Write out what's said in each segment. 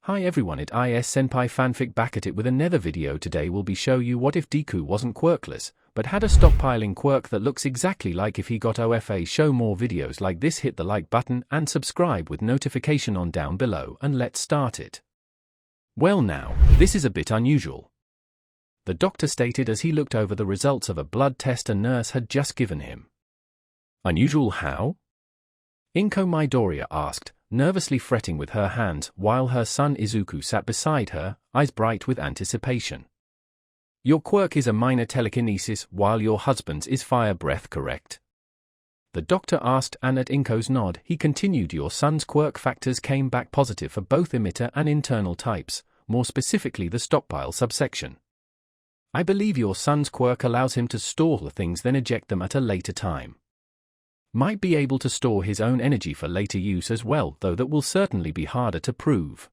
Hi everyone, it is Senpai Fanfic back at it with another video. Today we'll be show you what if Deku wasn't quirkless, but had a stockpiling quirk that looks exactly like if he got OFA. Show more videos like this, hit the like button and subscribe with notification on down below, and let's start it. Well now, this is a bit unusual. The doctor stated as he looked over the results of a blood test a nurse had just given him. Unusual how? Midoriya asked, nervously fretting with her hands, while her son Izuku sat beside her, eyes bright with anticipation. Your quirk is a minor telekinesis, while your husband's is fire breath, correct? The doctor asked, and at Inko's nod, he continued, your son's quirk factors came back positive for both emitter and internal types, more specifically the stockpile subsection. I believe your son's quirk allows him to store the things then eject them at a later time. Might be able to store his own energy for later use as well, though that will certainly be harder to prove.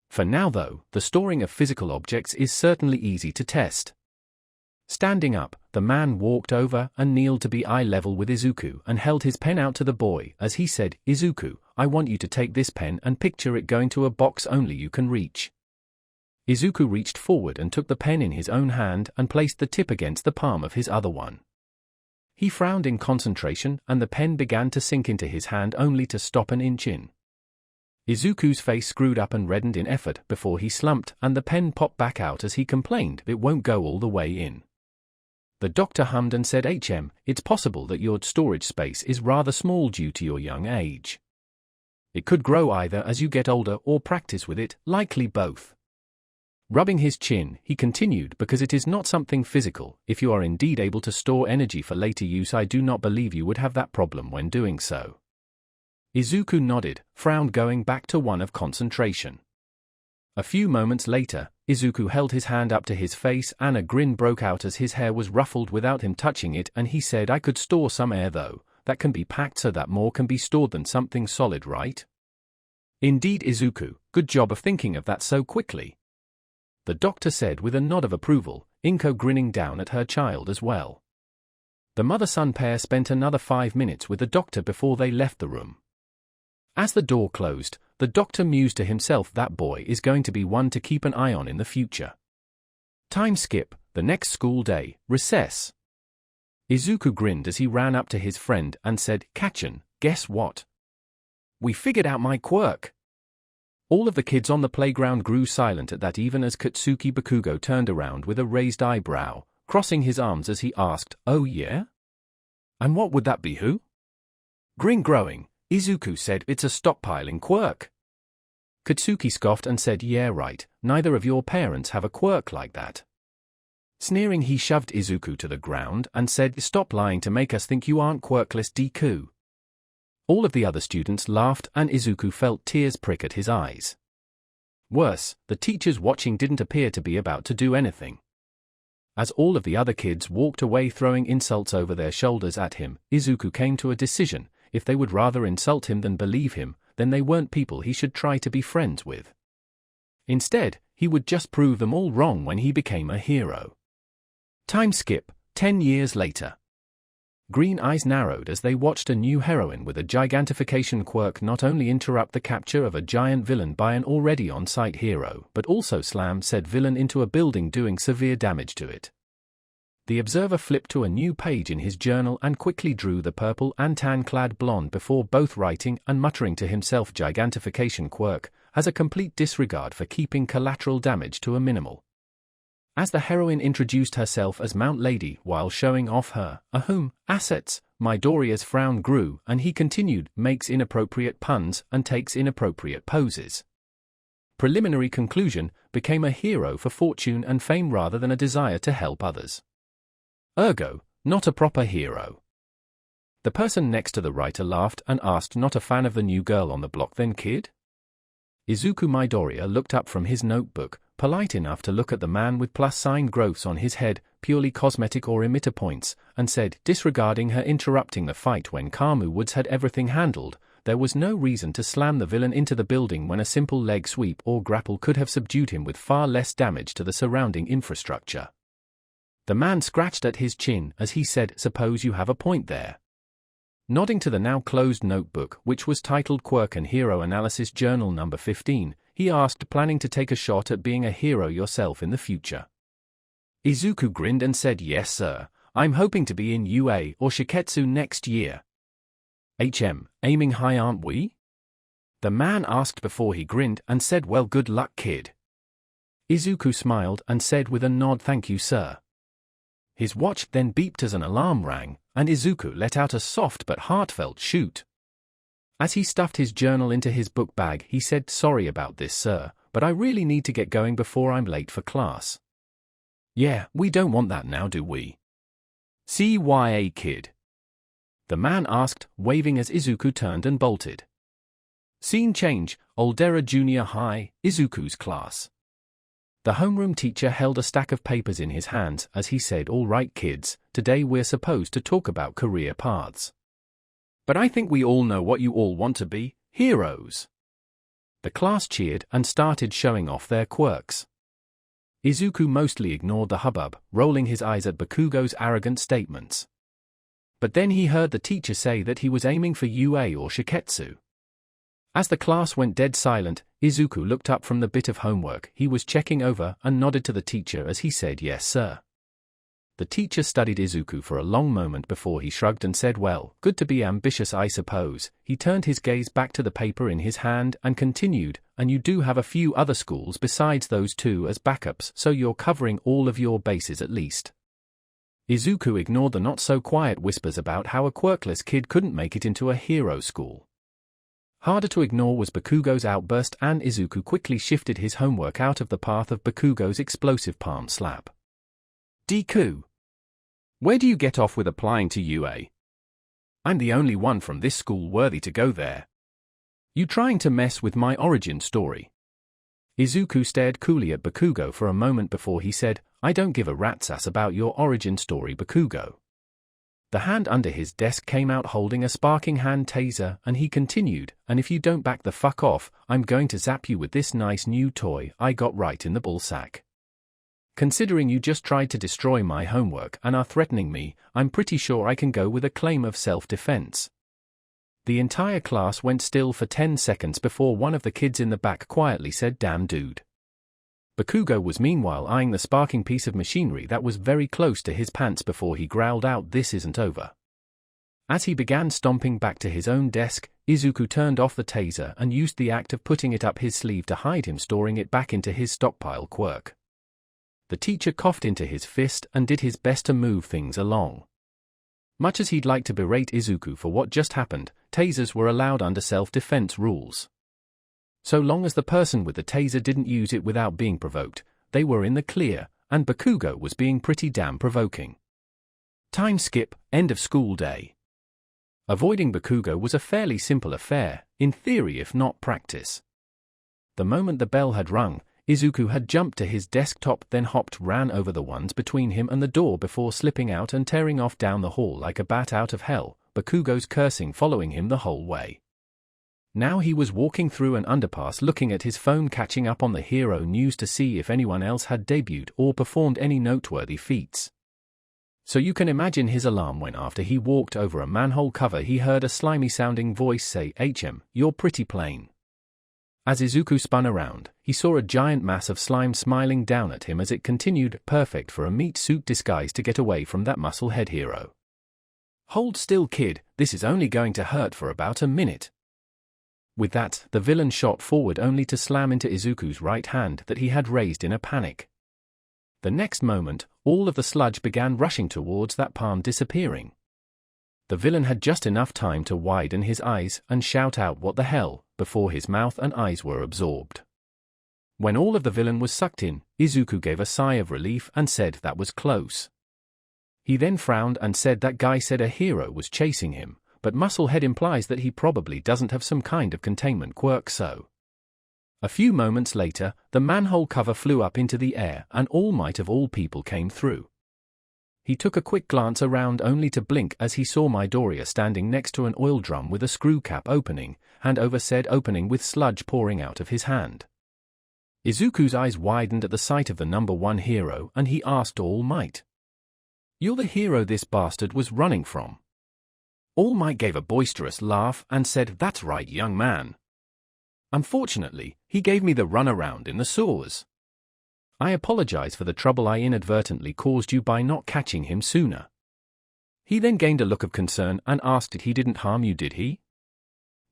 For now though, the storing of physical objects is certainly easy to test. Standing up, the man walked over and kneeled to be eye level with Izuku and held his pen out to the boy as he said, Izuku, I want you to take this pen and picture it going to a box only you can reach. Izuku reached forward and took the pen in his own hand and placed the tip against the palm of his other one. He frowned in concentration and the pen began to sink into his hand only to stop an inch in. Izuku's face screwed up and reddened in effort before he slumped and the pen popped back out as he complained it won't go all the way in. The doctor hummed and said, it's possible that your storage space is rather small due to your young age. It could grow either as you get older or practice with it, likely both. Rubbing his chin, he continued, because it is not something physical, if you are indeed able to store energy for later use I do not believe you would have that problem when doing so. Izuku nodded, frown going back to one of concentration. A few moments later, Izuku held his hand up to his face and a grin broke out as his hair was ruffled without him touching it and he said, I could store some air though, that can be packed so that more can be stored than something solid, right? Indeed Izuku, good job of thinking of that so quickly. The doctor said with a nod of approval, Inko grinning down at her child as well. The mother-son pair spent another 5 minutes with the doctor before they left the room. As the door closed, the doctor mused to himself, that boy is going to be one to keep an eye on in the future. Time skip, the next school day, recess. Izuku grinned as he ran up to his friend and said, Kachan, guess what? We figured out my quirk. All of the kids on the playground grew silent at that, even as Katsuki Bakugo turned around with a raised eyebrow, crossing his arms as he asked, oh yeah? And what would that be, who? Grin growing, Izuku said, it's a stockpiling quirk. Katsuki scoffed and said, yeah right, neither of your parents have a quirk like that. Sneering he shoved Izuku to the ground and said, stop lying to make us think you aren't quirkless, Deku. All of the other students laughed and Izuku felt tears prick at his eyes. Worse, the teachers watching didn't appear to be about to do anything. As all of the other kids walked away throwing insults over their shoulders at him, Izuku came to a decision, if they would rather insult him than believe him, then they weren't people he should try to be friends with. Instead, he would just prove them all wrong when he became a hero. Time skip, 10 years later. Green eyes narrowed as they watched a new heroine with a gigantification quirk not only interrupt the capture of a giant villain by an already on-site hero, but also slam said villain into a building, doing severe damage to it. The observer flipped to a new page in his journal and quickly drew the purple and tan-clad blonde before both writing and muttering to himself, gigantification quirk has a complete disregard for keeping collateral damage to a minimal. As the heroine introduced herself as Mount Lady while showing off her assets, Midoriya's frown grew and he continued, makes inappropriate puns and takes inappropriate poses. Preliminary conclusion, became a hero for fortune and fame rather than a desire to help others. Ergo, not a proper hero. The person next to the writer laughed and asked, not a fan of the new girl on the block then, kid? Izuku Midoriya looked up from his notebook, polite enough to look at the man with +sign growths on his head, purely cosmetic or emitter points, and said, disregarding her interrupting the fight when Kamu Woods had everything handled, there was no reason to slam the villain into the building when a simple leg sweep or grapple could have subdued him with far less damage to the surrounding infrastructure. The man scratched at his chin as he said, suppose you have a point there. Nodding to the now closed notebook, which was titled Quirk and Hero Analysis Journal Number 15, he asked, planning to take a shot at being a hero yourself in the future. Izuku grinned and said, "Yes sir, I'm hoping to be in UA or Shiketsu next year." Aiming high aren't we? The man asked before he grinned and said, "Well, good luck kid." Izuku smiled and said with a nod, "Thank you sir." His watch then beeped as an alarm rang, and Izuku let out a soft but heartfelt shoot. As he stuffed his journal into his book bag, he said, "Sorry about this sir, but I really need to get going before I'm late for class." "Yeah, we don't want that now, do we? CYA kid?" the man asked, waving as Izuku turned and bolted. Scene change, Aldera Junior High, Izuku's class. The homeroom teacher held a stack of papers in his hands as he said, "All right kids, today we're supposed to talk about career paths. But I think we all know what you all want to be, heroes." The class cheered and started showing off their quirks. Izuku mostly ignored the hubbub, rolling his eyes at Bakugo's arrogant statements. But then he heard the teacher say that he was aiming for UA or Shiketsu. As the class went dead silent, Izuku looked up from the bit of homework he was checking over and nodded to the teacher as he said, "Yes sir." The teacher studied Izuku for a long moment before he shrugged and said, "Well, good to be ambitious I suppose." He turned his gaze back to the paper in his hand and continued, "And you do have a few other schools besides those two as backups, so you're covering all of your bases at least." Izuku ignored the not-so-quiet whispers about how a quirkless kid couldn't make it into a hero school. Harder to ignore was Bakugo's outburst, and Izuku quickly shifted his homework out of the path of Bakugo's explosive palm slap. "Deku, where do you get off with applying to UA? I'm the only one from this school worthy to go there. You trying to mess with my origin story?" Izuku stared coolly at Bakugo for a moment before he said, "I don't give a rat's ass about your origin story, Bakugo." The hand under his desk came out holding a sparking hand taser, and he continued, "And if you don't back the fuck off, I'm going to zap you with this nice new toy I got right in the ballsack. Considering you just tried to destroy my homework and are threatening me, I'm pretty sure I can go with a claim of self-defense." The entire class went still for 10 seconds before one of the kids in the back quietly said, "Damn dude." Bakugo was meanwhile eyeing the sparking piece of machinery that was very close to his pants before he growled out, "This isn't over." As he began stomping back to his own desk, Izuku turned off the taser and used the act of putting it up his sleeve to hide him storing it back into his stockpile quirk. The teacher coughed into his fist and did his best to move things along. Much as he'd like to berate Izuku for what just happened, tasers were allowed under self-defense rules. So long as the person with the taser didn't use it without being provoked, they were in the clear, and Bakugo was being pretty damn provoking. Time skip, end of school day. Avoiding Bakugo was a fairly simple affair, in theory if not practice. The moment the bell had rung, Izuku had jumped to his desktop, then ran over the ones between him and the door before slipping out and tearing off down the hall like a bat out of hell, Bakugo's cursing following him the whole way. Now he was walking through an underpass looking at his phone, catching up on the hero news to see if anyone else had debuted or performed any noteworthy feats. So you can imagine his alarm when after he walked over a manhole cover he heard a slimy-sounding voice say, "You're pretty plain." As Izuku spun around, he saw a giant mass of slime smiling down at him as it continued, perfect for a meat suit disguise to get away from that muscle-head hero. "Hold still kid, this is only going to hurt for about a minute." With that, the villain shot forward only to slam into Izuku's right hand that he had raised in a panic. The next moment, all of the sludge began rushing towards that palm, disappearing. The villain had just enough time to widen his eyes and shout out "What the hell?" before his mouth and eyes were absorbed. When all of the villain was sucked in, Izuku gave a sigh of relief and said that was close. He then frowned and said that guy said a hero was chasing him, but Musclehead implies that he probably doesn't have some kind of containment quirk, so. A few moments later, the manhole cover flew up into the air and All Might of all people came through. He took a quick glance around only to blink as he saw Midoriya standing next to an oil drum with a screw cap opening, hand over said opening with sludge pouring out of his hand. Izuku's eyes widened at the sight of the number one hero and he asked All Might, "You're the hero this bastard was running from?" All Might gave a boisterous laugh and said, "That's right, young man. Unfortunately, he gave me the runaround in the sewers. I apologize for the trouble I inadvertently caused you by not catching him sooner. He then gained a look of concern and asked if he didn't harm you, did he?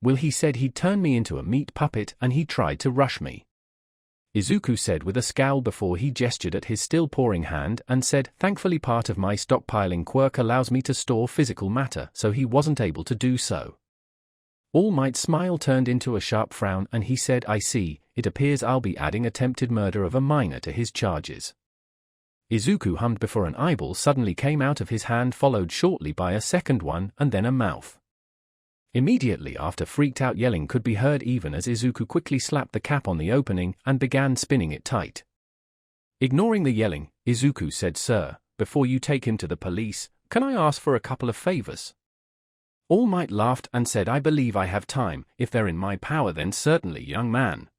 Well, he said he'd turn me into a meat puppet and he tried to rush me. Izuku said with a scowl before he gestured at his still pouring hand and said, thankfully part of my stockpiling quirk allows me to store physical matter, so he wasn't able to do so. All Might's smile turned into a sharp frown and he said, I see, it appears I'll be adding attempted murder of a minor to his charges. Izuku hummed before an eyeball suddenly came out of his hand, followed shortly by a second one and then a mouth. Immediately after, freaked out yelling could be heard even as Izuku quickly slapped the cap on the opening and began spinning it tight. Ignoring the yelling, Izuku said, Sir, before you take him to the police, can I ask for a couple of favors? All Might laughed and said, I believe I have time, if they're in my power then certainly, young man.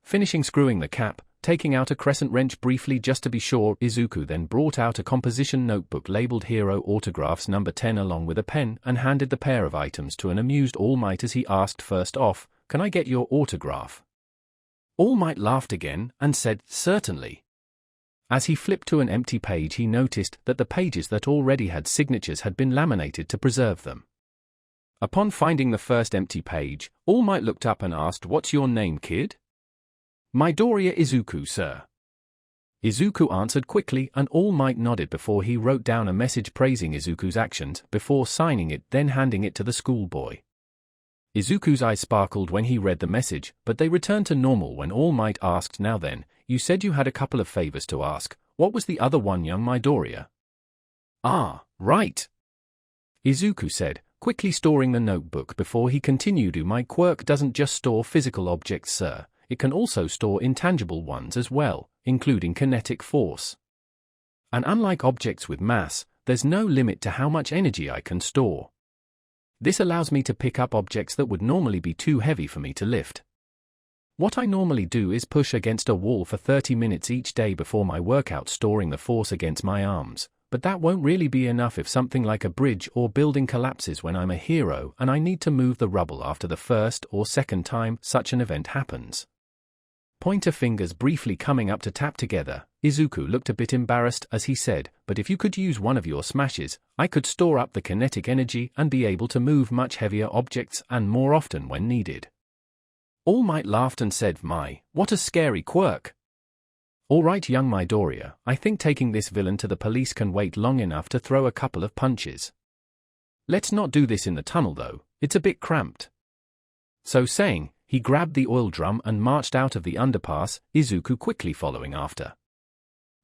Finishing screwing the cap, taking out a crescent wrench briefly just to be sure, Izuku then brought out a composition notebook labeled Hero Autographs number 10 along with a pen and handed the pair of items to an amused All Might as he asked, first off, can I get your autograph? All Might laughed again and said, certainly. As he flipped to an empty page he noticed that the pages that already had signatures had been laminated to preserve them. Upon finding the first empty page, All Might looked up and asked, what's your name, kid? Midoriya Izuku, sir. Izuku answered quickly and All Might nodded before he wrote down a message praising Izuku's actions before signing it, then handing it to the schoolboy. Izuku's eyes sparkled when he read the message, but they returned to normal when All Might asked, now then, you said you had a couple of favors to ask. What was the other one, young Midoriya? Ah, right. Izuku said, quickly storing the notebook before he continued. My quirk doesn't just store physical objects, sir. It can also store intangible ones as well, including kinetic force. And unlike objects with mass, there's no limit to how much energy I can store. This allows me to pick up objects that would normally be too heavy for me to lift. What I normally do is push against a wall for 30 minutes each day before my workout, storing the force against my arms, but that won't really be enough if something like a bridge or building collapses when I'm a hero and I need to move the rubble after the first or second time such an event happens. Pointer fingers briefly coming up to tap together, Izuku looked a bit embarrassed as he said, but if you could use one of your smashes, I could store up the kinetic energy and be able to move much heavier objects and more often when needed. All Might laughed and said, my, what a scary quirk. Alright, young Midoriya, I think taking this villain to the police can wait long enough to throw a couple of punches. Let's not do this in the tunnel though, it's a bit cramped. So saying, he grabbed the oil drum and marched out of the underpass, Izuku quickly following after.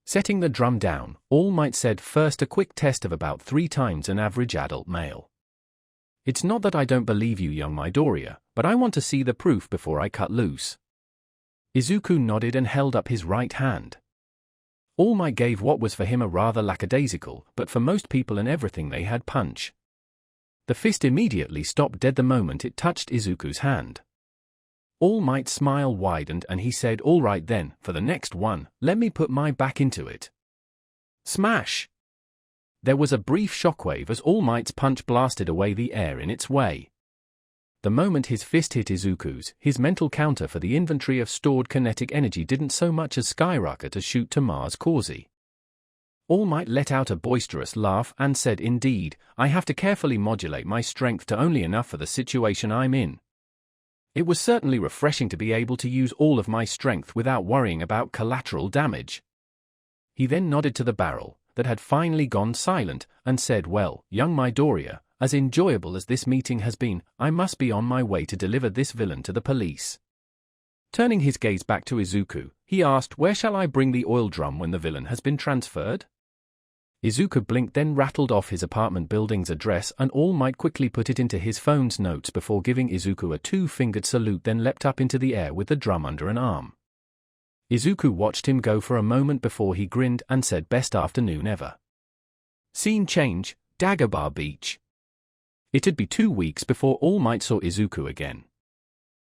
Setting the drum down, All Might said, first a quick test of about 3 times an average adult male. It's not that I don't believe you, young Midoriya, but I want to see the proof before I cut loose. Izuku nodded and held up his right hand. All Might gave what was for him a rather lackadaisical, but for most people and everything they had, punch. The fist immediately stopped dead the moment it touched Izuku's hand. All Might's smile widened and he said, all right then, for the next one, let me put my back into it. Smash! There was a brief shockwave as All Might's punch blasted away the air in its way. The moment his fist hit Izuku's, his mental counter for the inventory of stored kinetic energy didn't so much as skyrocket as shoot to Mars causey. All Might let out a boisterous laugh and said, indeed, I have to carefully modulate my strength to only enough for the situation I'm in. It was certainly refreshing to be able to use all of my strength without worrying about collateral damage. He then nodded to the barrel, that had finally gone silent, and said, well, young Midoriya, as enjoyable as this meeting has been, I must be on my way to deliver this villain to the police. Turning his gaze back to Izuku, he asked, where shall I bring the oil drum when the villain has been transferred? Izuku blinked, then rattled off his apartment building's address, and All Might quickly put it into his phone's notes before giving Izuku a 2-fingered salute, then leapt up into the air with the drum under an arm. Izuku watched him go for a moment before he grinned and said, best afternoon ever. Scene change, Dagobah Beach. It'd be 2 weeks before All Might saw Izuku again.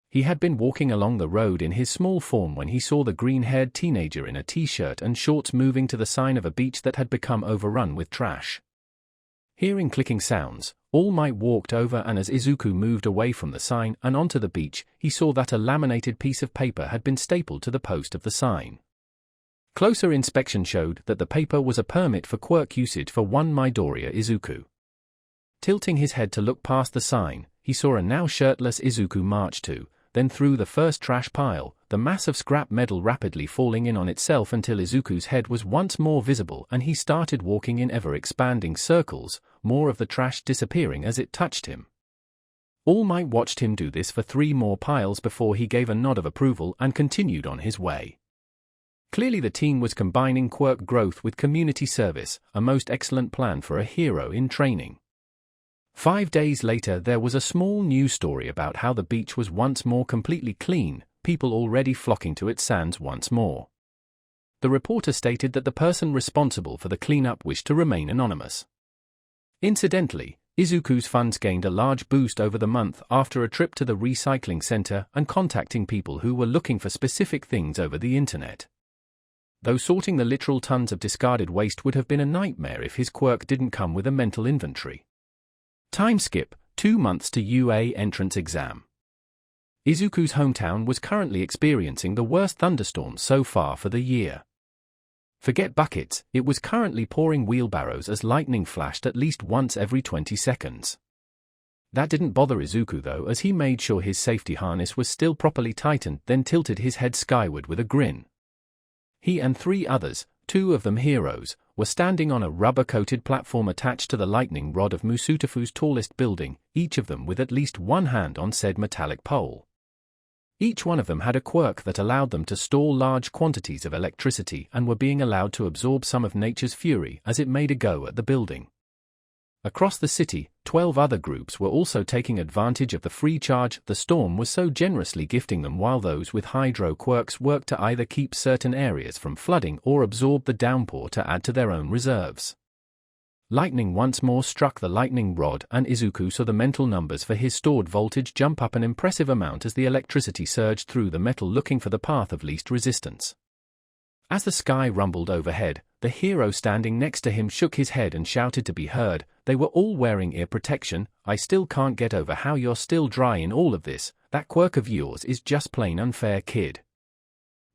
He had been walking along the road in his small form when he saw the green-haired teenager in a t-shirt and shorts moving to the sign of a beach that had become overrun with trash. Hearing clicking sounds, All Might walked over, and as Izuku moved away from the sign and onto the beach, he saw that a laminated piece of paper had been stapled to the post of the sign. Closer inspection showed that the paper was a permit for quirk usage for one Midoriya Izuku. Tilting his head to look past the sign, he saw a now shirtless Izuku march to, then through the first trash pile, the mass of scrap metal rapidly falling in on itself until Izuku's head was once more visible and he started walking in ever-expanding circles, more of the trash disappearing as it touched him. All Might watched him do this for 3 more piles before he gave a nod of approval and continued on his way. Clearly the team was combining quirk growth with community service, a most excellent plan for a hero in training. 5 days later there was a small news story about how the beach was once more completely clean, people already flocking to its sands once more. The reporter stated that the person responsible for the cleanup wished to remain anonymous. Incidentally, Izuku's funds gained a large boost over the month after a trip to the recycling center and contacting people who were looking for specific things over the internet. Though sorting the literal tons of discarded waste would have been a nightmare if his quirk didn't come with a mental inventory. Time skip, 2 months to UA entrance exam. Izuku's hometown was currently experiencing the worst thunderstorm so far for the year. Forget buckets, it was currently pouring wheelbarrows as lightning flashed at least once every 20 seconds. That didn't bother Izuku though, as he made sure his safety harness was still properly tightened, then tilted his head skyward with a grin. He and 3 others, 2 of them heroes, were standing on a rubber-coated platform attached to the lightning rod of Musutafu's tallest building, each of them with at least one hand on said metallic pole. Each one of them had a quirk that allowed them to store large quantities of electricity and were being allowed to absorb some of nature's fury as it made a go at the building. Across the city, 12 other groups were also taking advantage of the free charge the storm was so generously gifting them, while those with hydro quirks worked to either keep certain areas from flooding or absorb the downpour to add to their own reserves. Lightning once more struck the lightning rod, and Izuku saw the mental numbers for his stored voltage jump up an impressive amount as the electricity surged through the metal, looking for the path of least resistance. As the sky rumbled overhead, the hero standing next to him shook his head and shouted to be heard. They were all wearing ear protection. I still can't get over how you're still dry in all of this. That quirk of yours is just plain unfair, kid.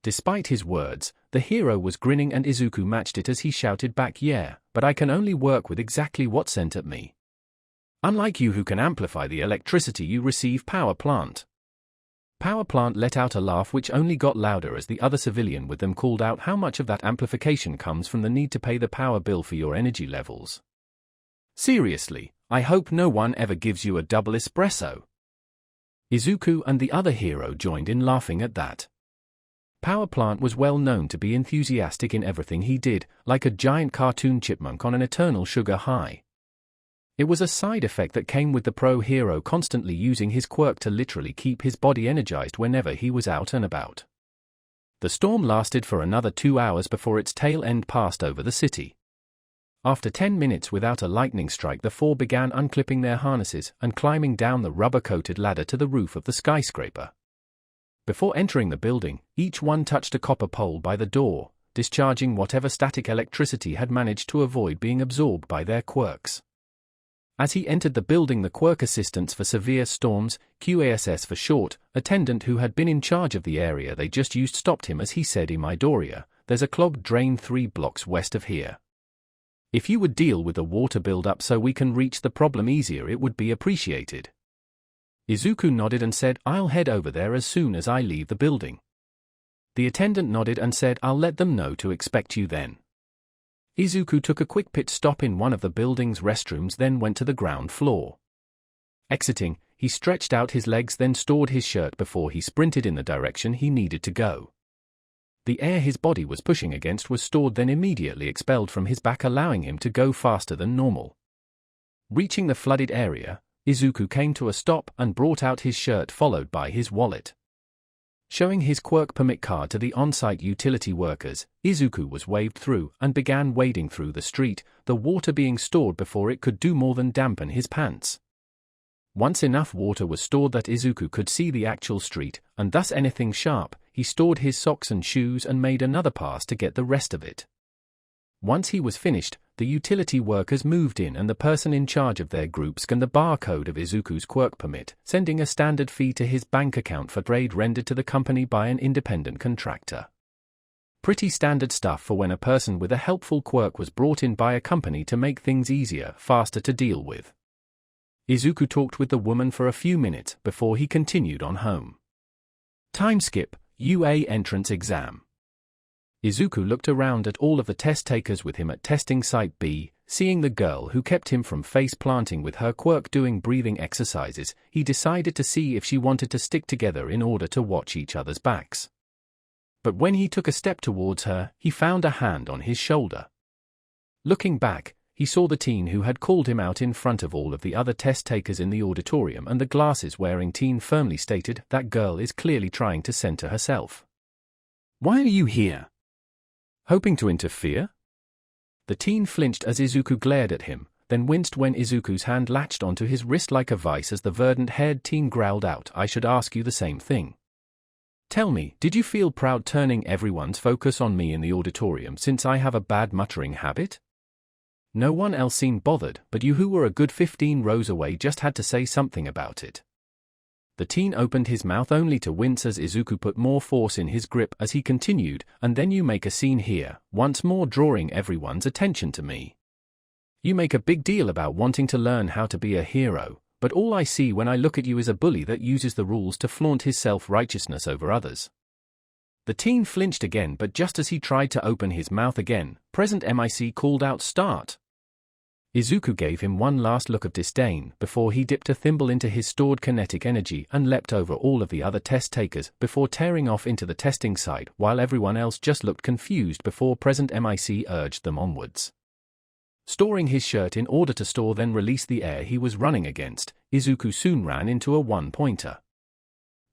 Despite his words, the hero was grinning, and Izuku matched it as he shouted back, yeah, but I can only work with exactly what's sent at me. Unlike you who can amplify the electricity you receive. Power plant. Power plant let out a laugh which only got louder as the other civilian with them called out how much of that amplification comes from the need to pay the power bill for your energy levels. Seriously, I hope no one ever gives you a double espresso. Izuku and the other hero joined in laughing at that. Power plant was well known to be enthusiastic in everything he did, like a giant cartoon chipmunk on an eternal sugar high. It was a side effect that came with the pro hero constantly using his quirk to literally keep his body energized whenever he was out and about. The storm lasted for another 2 hours before its tail end passed over the city. After 10 minutes without a lightning strike, the 4 began unclipping their harnesses and climbing down the rubber-coated ladder to the roof of the skyscraper. Before entering the building, each one touched a copper pole by the door, discharging whatever static electricity had managed to avoid being absorbed by their quirks. As he entered the building, the Quirk Assistants for Severe Storms, QASS for short, attendant who had been in charge of the area they just used stopped him as he said, Midoriya, there's a clogged drain 3 blocks west of here. If you would deal with the water build-up so we can reach the problem easier, it would be appreciated. Izuku nodded and said, I'll head over there as soon as I leave the building. The attendant nodded and said, I'll let them know to expect you then. Izuku took a quick pit stop in one of the building's restrooms, then went to the ground floor. Exiting, he stretched out his legs, then stored his shirt before he sprinted in the direction he needed to go. The air his body was pushing against was stored, then immediately expelled from his back, allowing him to go faster than normal. Reaching the flooded area, Izuku came to a stop and brought out his shirt, followed by his wallet. Showing his quirk permit card to the on-site utility workers, Izuku was waved through and began wading through the street, the water being stored before it could do more than dampen his pants. Once enough water was stored that Izuku could see the actual street, and thus anything sharp, he stored his socks and shoes and made another pass to get the rest of it. Once he was finished, the utility workers moved in and the person in charge of their group scanned the barcode of Izuku's quirk permit, sending a standard fee to his bank account for trade rendered to the company by an independent contractor. Pretty standard stuff for when a person with a helpful quirk was brought in by a company to make things easier, faster to deal with. Izuku talked with the woman for a few minutes before he continued on home. Time skip, UA entrance exam. Izuku looked around at all of the test takers with him at testing site B, seeing the girl who kept him from face planting with her quirk doing breathing exercises. He decided to see if she wanted to stick together in order to watch each other's backs. But when he took a step towards her, he found a hand on his shoulder. Looking back, he saw the teen who had called him out in front of all of the other test takers in the auditorium, and the glasses-wearing teen firmly stated, "That girl is clearly trying to center herself. Why are you here? Hoping to interfere?" The teen flinched as Izuku glared at him, then winced when Izuku's hand latched onto his wrist like a vice as the verdant-haired teen growled out, "I should ask you the same thing. Tell me, did you feel proud turning everyone's focus on me in the auditorium since I have a bad muttering habit?" No one else seemed bothered, but you who were a good 15 rows away just had to say something about it. The teen opened his mouth only to wince as Izuku put more force in his grip as he continued, "And then you make a scene here, once more drawing everyone's attention to me. You make a big deal about wanting to learn how to be a hero, but all I see when I look at you is a bully that uses the rules to flaunt his self-righteousness over others." The teen flinched again, but just as he tried to open his mouth again, Present MIC called out, "Start." Izuku gave him one last look of disdain before he dipped a thimble into his stored kinetic energy and leapt over all of the other test takers before tearing off into the testing site, while everyone else just looked confused before Present MIC urged them onwards. Storing his shirt in order to store then release the air he was running against, Izuku soon ran into a one-pointer.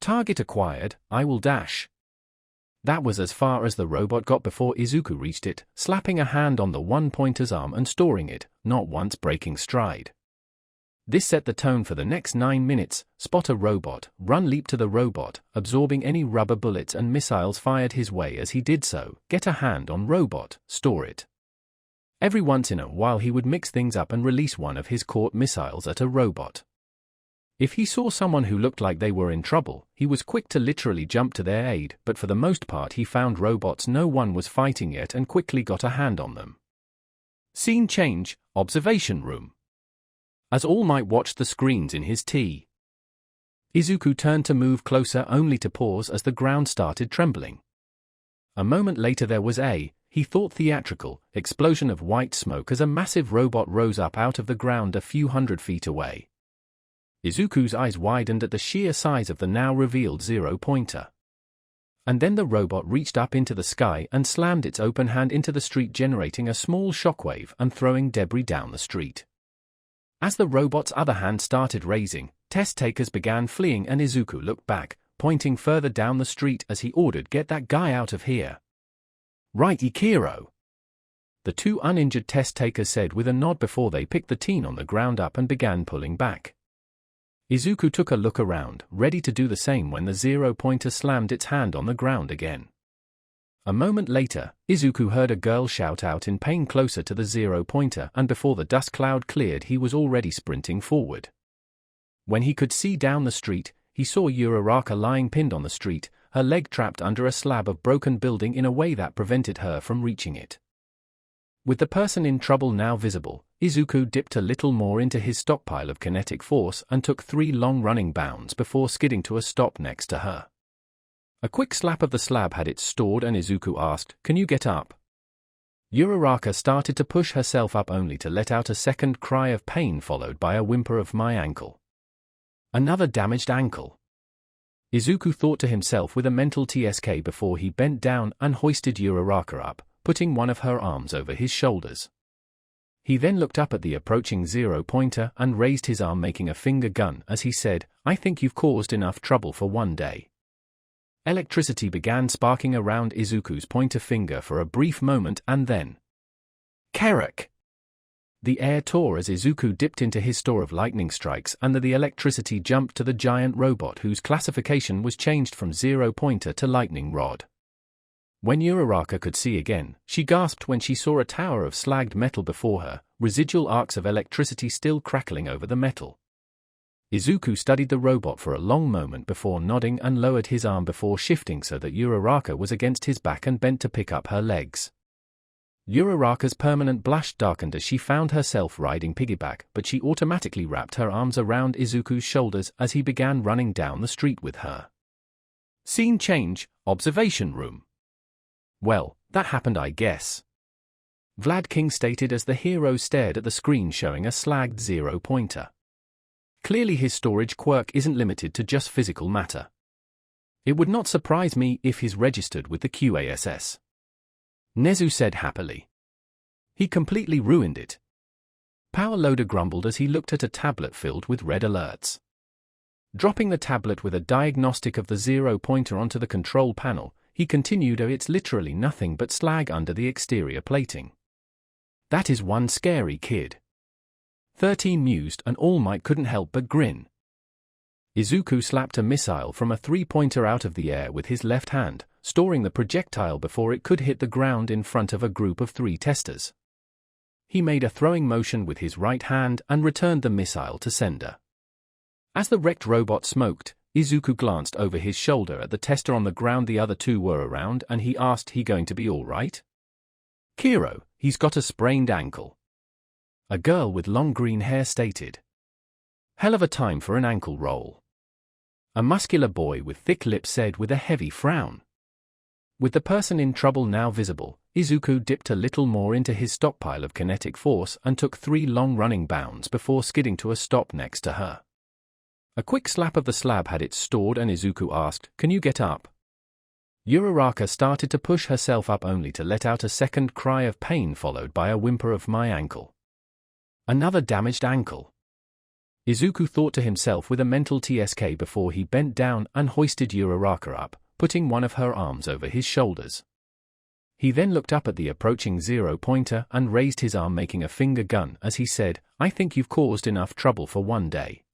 Target acquired, I will dash. That was as far as the robot got before Izuku reached it, slapping a hand on the one-pointer's arm and storing it, not once breaking stride. This set the tone for the next 9 minutes. Spot a robot, run leap to the robot, absorbing any rubber bullets and missiles fired his way as he did so, get a hand on robot, store it. Every once in a while he would mix things up and release one of his caught missiles at a robot. If he saw someone who looked like they were in trouble, he was quick to literally jump to their aid, but for the most part he found robots no one was fighting yet and quickly got a hand on them. Scene change, observation room. As All Might watched the screens in his tea. Izuku turned to move closer only to pause as the ground started trembling. A moment later there was he thought theatrical, explosion of white smoke as a massive robot rose up out of the ground a few hundred feet away. Izuku's eyes widened at the sheer size of the now revealed zero-pointer. And then the robot reached up into the sky and slammed its open hand into the street, generating a small shockwave and throwing debris down the street. As the robot's other hand started raising, test takers began fleeing and Izuku looked back, pointing further down the street as he ordered, "Get that guy out of here." "Right, Ikiro," the two uninjured test takers said with a nod before they picked the teen on the ground up and began pulling back. Izuku took a look around, ready to do the same when the zero-pointer slammed its hand on the ground again. A moment later, Izuku heard a girl shout out in pain closer to the zero-pointer, and before the dust cloud cleared he was already sprinting forward. When he could see down the street, he saw Uraraka lying pinned on the street, her leg trapped under a slab of broken building in a way that prevented her from reaching it. With the person in trouble now visible, Izuku dipped a little more into his stockpile of kinetic force and took 3 long-running bounds before skidding to a stop next to her. A quick slap of the slab had it stored and Izuku asked, "Can you get up?" Uraraka started to push herself up only to let out a second cry of pain followed by a whimper of "My ankle." Another damaged ankle. Izuku thought to himself with a mental TSK before he bent down and hoisted Uraraka up, putting one of her arms over his shoulders. He then looked up at the approaching zero-pointer and raised his arm making a finger gun as he said, "I think you've caused enough trouble for one day." Electricity began sparking around Izuku's pointer finger for a brief moment and then Quirk! The air tore as Izuku dipped into his store of lightning strikes and the electricity jumped to the giant robot whose classification was changed from zero-pointer to lightning rod. When Uraraka could see again, she gasped when she saw a tower of slagged metal before her, residual arcs of electricity still crackling over the metal. Izuku studied the robot for a long moment before nodding and lowered his arm before shifting so that Uraraka was against his back and bent to pick up her legs. Uraraka's permanent blush darkened as she found herself riding piggyback, but she automatically wrapped her arms around Izuku's shoulders as he began running down the street with her. Scene change, observation room. Well, that happened, I guess. Vlad King stated as the hero stared at the screen showing a slagged 0-pointer. Clearly his storage quirk isn't limited to just physical matter. It would not surprise me if he's registered with the QASS. Nezu said happily. He completely ruined it. Power Loader grumbled as he looked at a tablet filled with red alerts. Dropping the tablet with a diagnostic of the 0-pointer onto the control panel, he continued, "Oh, it's literally nothing but slag under the exterior plating. That is one scary kid." 13 mused and All Might couldn't help but grin. Izuku slapped a missile from a 3-pointer out of the air with his left hand, storing the projectile before it could hit the ground in front of a group of 3 testers. He made a throwing motion with his right hand and returned the missile to sender. As the wrecked robot smoked, Izuku glanced over his shoulder at the tester on the ground. The other 2 were around and he asked, "He going to be all right?" "Kiro, he's got a sprained ankle," a girl with long green hair stated. "Hell of a time for an ankle roll," a muscular boy with thick lips said with a heavy frown. With the person in trouble now visible, Izuku dipped a little more into his stockpile of kinetic force and took 3 long running bounds before skidding to a stop next to her. A quick slap of the slab had it stored and Izuku asked, "Can you get up?" Uraraka started to push herself up only to let out a second cry of pain followed by a whimper of "My ankle. Another damaged ankle." Izuku thought to himself with a mental TSK before he bent down and hoisted Uraraka up, putting one of her arms over his shoulders. He then looked up at the approaching 0-pointer and raised his arm making a finger gun as he said, "I think you've caused enough trouble for one day."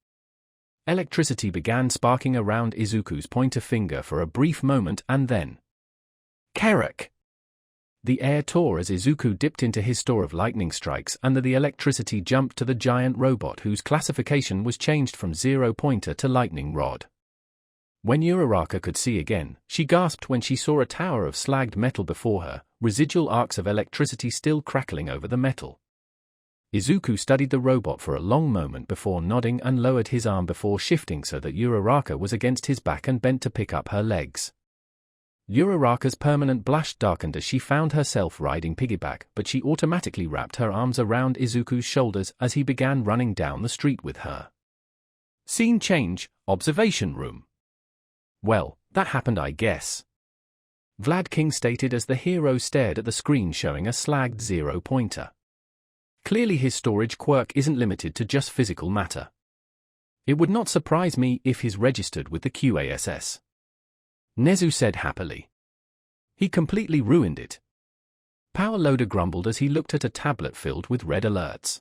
Electricity began sparking around Izuku's pointer finger for a brief moment and then Quirk! The air tore as Izuku dipped into his store of lightning strikes and the electricity jumped to the giant robot whose classification was changed from 0-pointer to lightning rod. When Uraraka could see again, she gasped when she saw a tower of slagged metal before her, residual arcs of electricity still crackling over the metal. Izuku studied the robot for a long moment before nodding and lowered his arm before shifting so that Uraraka was against his back and bent to pick up her legs. Uraraka's permanent blush darkened as she found herself riding piggyback, but she automatically wrapped her arms around Izuku's shoulders as he began running down the street with her. Scene change, observation room. Well, that happened, I guess. Vlad King stated as the hero stared at the screen showing a slagged 0-pointer. Clearly his storage quirk isn't limited to just physical matter. It would not surprise me if he's registered with the QASS. Nezu said happily. He completely ruined it. Power Loader grumbled as he looked at a tablet filled with red alerts.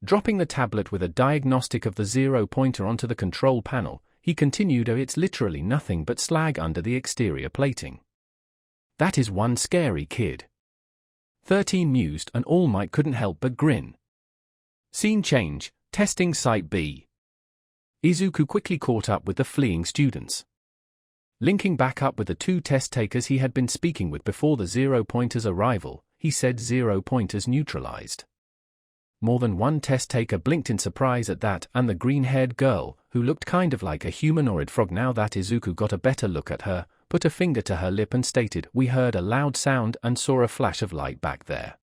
Dropping the tablet with a diagnostic of the 0-pointer onto the control panel, he continued, "Oh, it's literally nothing but slag under the exterior plating. That is one scary kid." 13 mused and All Might couldn't help but grin. Scene change, testing Site B. Izuku quickly caught up with the fleeing students. Linking back up with the 2 test takers he had been speaking with before the 0-pointer's arrival, he said 0-pointers neutralized. More than one test taker blinked in surprise at that, and the green-haired girl, who looked kind of like a humanoid frog now that Izuku got a better look at her, put a finger to her lip and stated, "We heard a loud sound and saw a flash of light back there.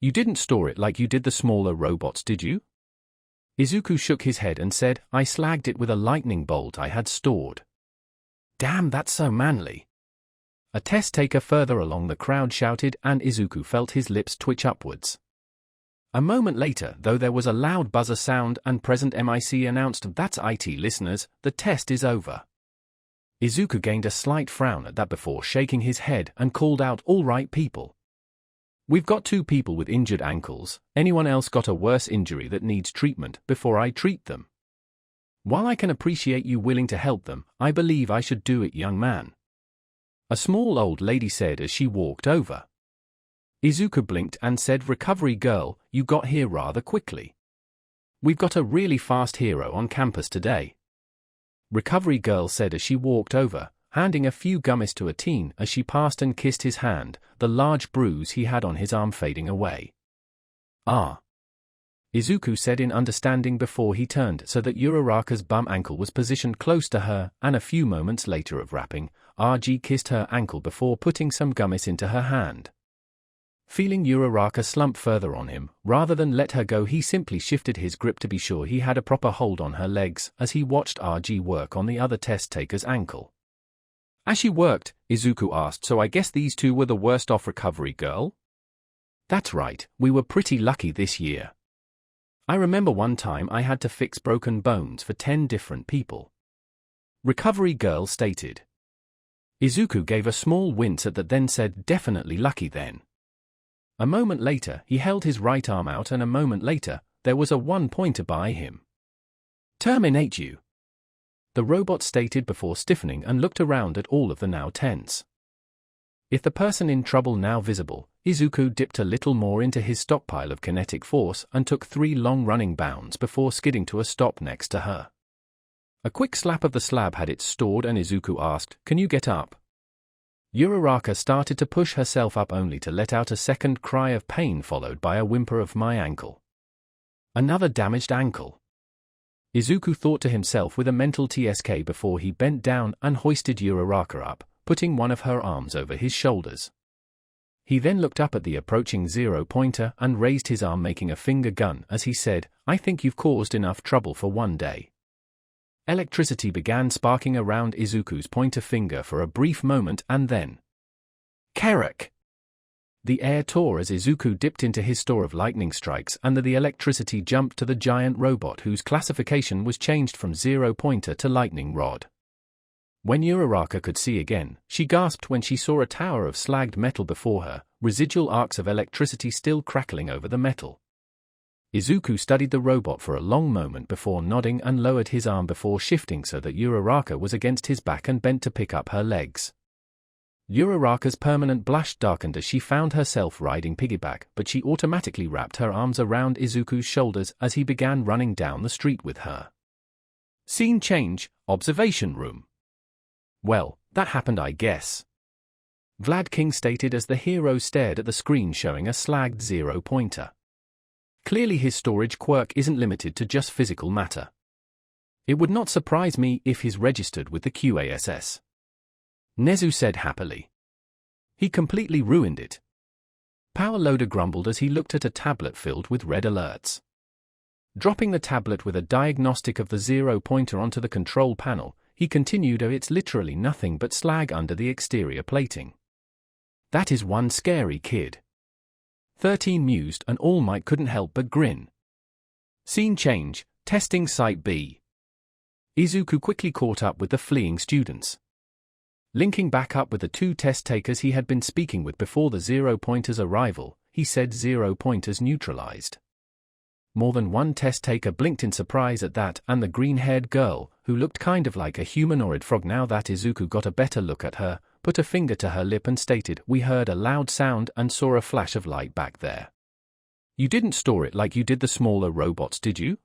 You didn't store it like you did the smaller robots, did you?" Izuku shook his head and said, "I slagged it with a lightning bolt I had stored." "Damn, that's so manly." A test taker further along the crowd shouted and Izuku felt his lips twitch upwards. A moment later, though, there was a loud buzzer sound and present MIC announced, "That's IT listeners, the test is over." Izuku gained a slight frown at that before shaking his head and called out, "All right people. We've got 2 people with injured ankles. Anyone else got a worse injury that needs treatment before I treat them? While I can appreciate you willing to help them, I believe I should do it, young man." a small old lady said as she walked over. Izuku blinked and said, "Recovery girl, you got here rather quickly. We've got a really fast hero on campus today." Recovery girl said as she walked over, handing a few gummies to a teen as she passed and kissed his hand, the large bruise he had on his arm fading away. "Ah," Izuku said in understanding before he turned so that Uraraka's bum ankle was positioned close to her, and a few moments later of wrapping, RG kissed her ankle before putting some gummies into her hand. Feeling Uraraka slump further on him, rather than let her go, he simply shifted his grip to be sure he had a proper hold on her legs as he watched RG work on the other test taker's ankle. As she worked, Izuku asked, "So I guess these two were the worst off, recovery girl?" "That's right, we were pretty lucky this year. I remember one time I had to fix broken bones for 10 different people," recovery girl stated. Izuku gave a small wince at that, then said, "Definitely lucky then." A moment later, he held his right arm out, and a moment later, there was a one-pointer by him. "Terminate you," the robot stated before stiffening and looked around at all of the now tense. If the person in trouble now visible, Izuku dipped a little more into his stockpile of kinetic force and took 3 long-running bounds before skidding to a stop next to her. A quick slap of the slab had it stored, and Izuku asked, "Can you get up?" Uraraka started to push herself up only to let out a second cry of pain followed by a whimper of "My ankle. Another damaged ankle." Izuku thought to himself with a mental TSK before he bent down and hoisted Uraraka up, putting one of her arms over his shoulders. He then looked up at the approaching 0-pointer and raised his arm, making a finger gun as he said, "I think you've caused enough trouble for one day." Electricity began sparking around Izuku's pointer finger for a brief moment, and then Quirk! The air tore as Izuku dipped into his store of lightning strikes, and the electricity jumped to the giant robot whose classification was changed from 0-pointer to lightning rod. When Uraraka could see again, she gasped when she saw a tower of slagged metal before her, residual arcs of electricity still crackling over the metal. Izuku studied the robot for a long moment before nodding and lowered his arm before shifting so that Uraraka was against his back and bent to pick up her legs. Uraraka's permanent blush darkened as she found herself riding piggyback, but she automatically wrapped her arms around Izuku's shoulders as he began running down the street with her. Scene change, observation room. "Well, that happened, I guess," Vlad King stated as the hero stared at the screen showing a slagged 0-pointer. Clearly his storage quirk isn't limited to just physical matter. It would not surprise me if he's registered with the QASS. Nezu said happily. He completely ruined it. Power Loader grumbled as he looked at a tablet filled with red alerts. Dropping the tablet with a diagnostic of the 0-pointer onto the control panel, he continued, "Oh, it's literally nothing but slag under the exterior plating. That is one scary kid." 13 mused, and All Might couldn't help but grin. Scene change, testing site B. Izuku quickly caught up with the fleeing students. Linking back up with the 2 test takers he had been speaking with before the 0-pointer's arrival, he said, "0-pointers neutralized." More than one test taker blinked in surprise at that, and the green-haired girl, who looked kind of like a humanoid frog now that Izuku got a better look at her, put a finger to her lip and stated, "We heard a loud sound and saw a flash of light back there. You didn't store it like you did the smaller robots, did you?"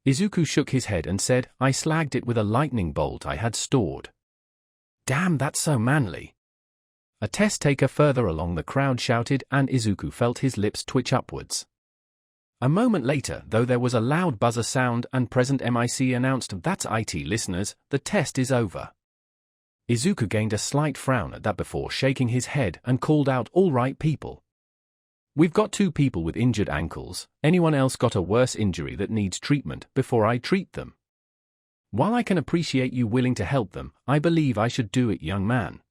Izuku shook his head and said, "I slagged it with a lightning bolt I had stored." "Damn, that's so manly," a test taker further along the crowd shouted, and Izuku felt his lips twitch upwards. A moment later, though, there was a loud buzzer sound and Present MIC announced, "That's IT listeners, the test is over." Izuku gained a slight frown at that before shaking his head and called out, "All right people. We've got 2 people with injured ankles. Anyone else got a worse injury that needs treatment before I treat them? While I can appreciate you willing to help them, I believe I should do it, young man,"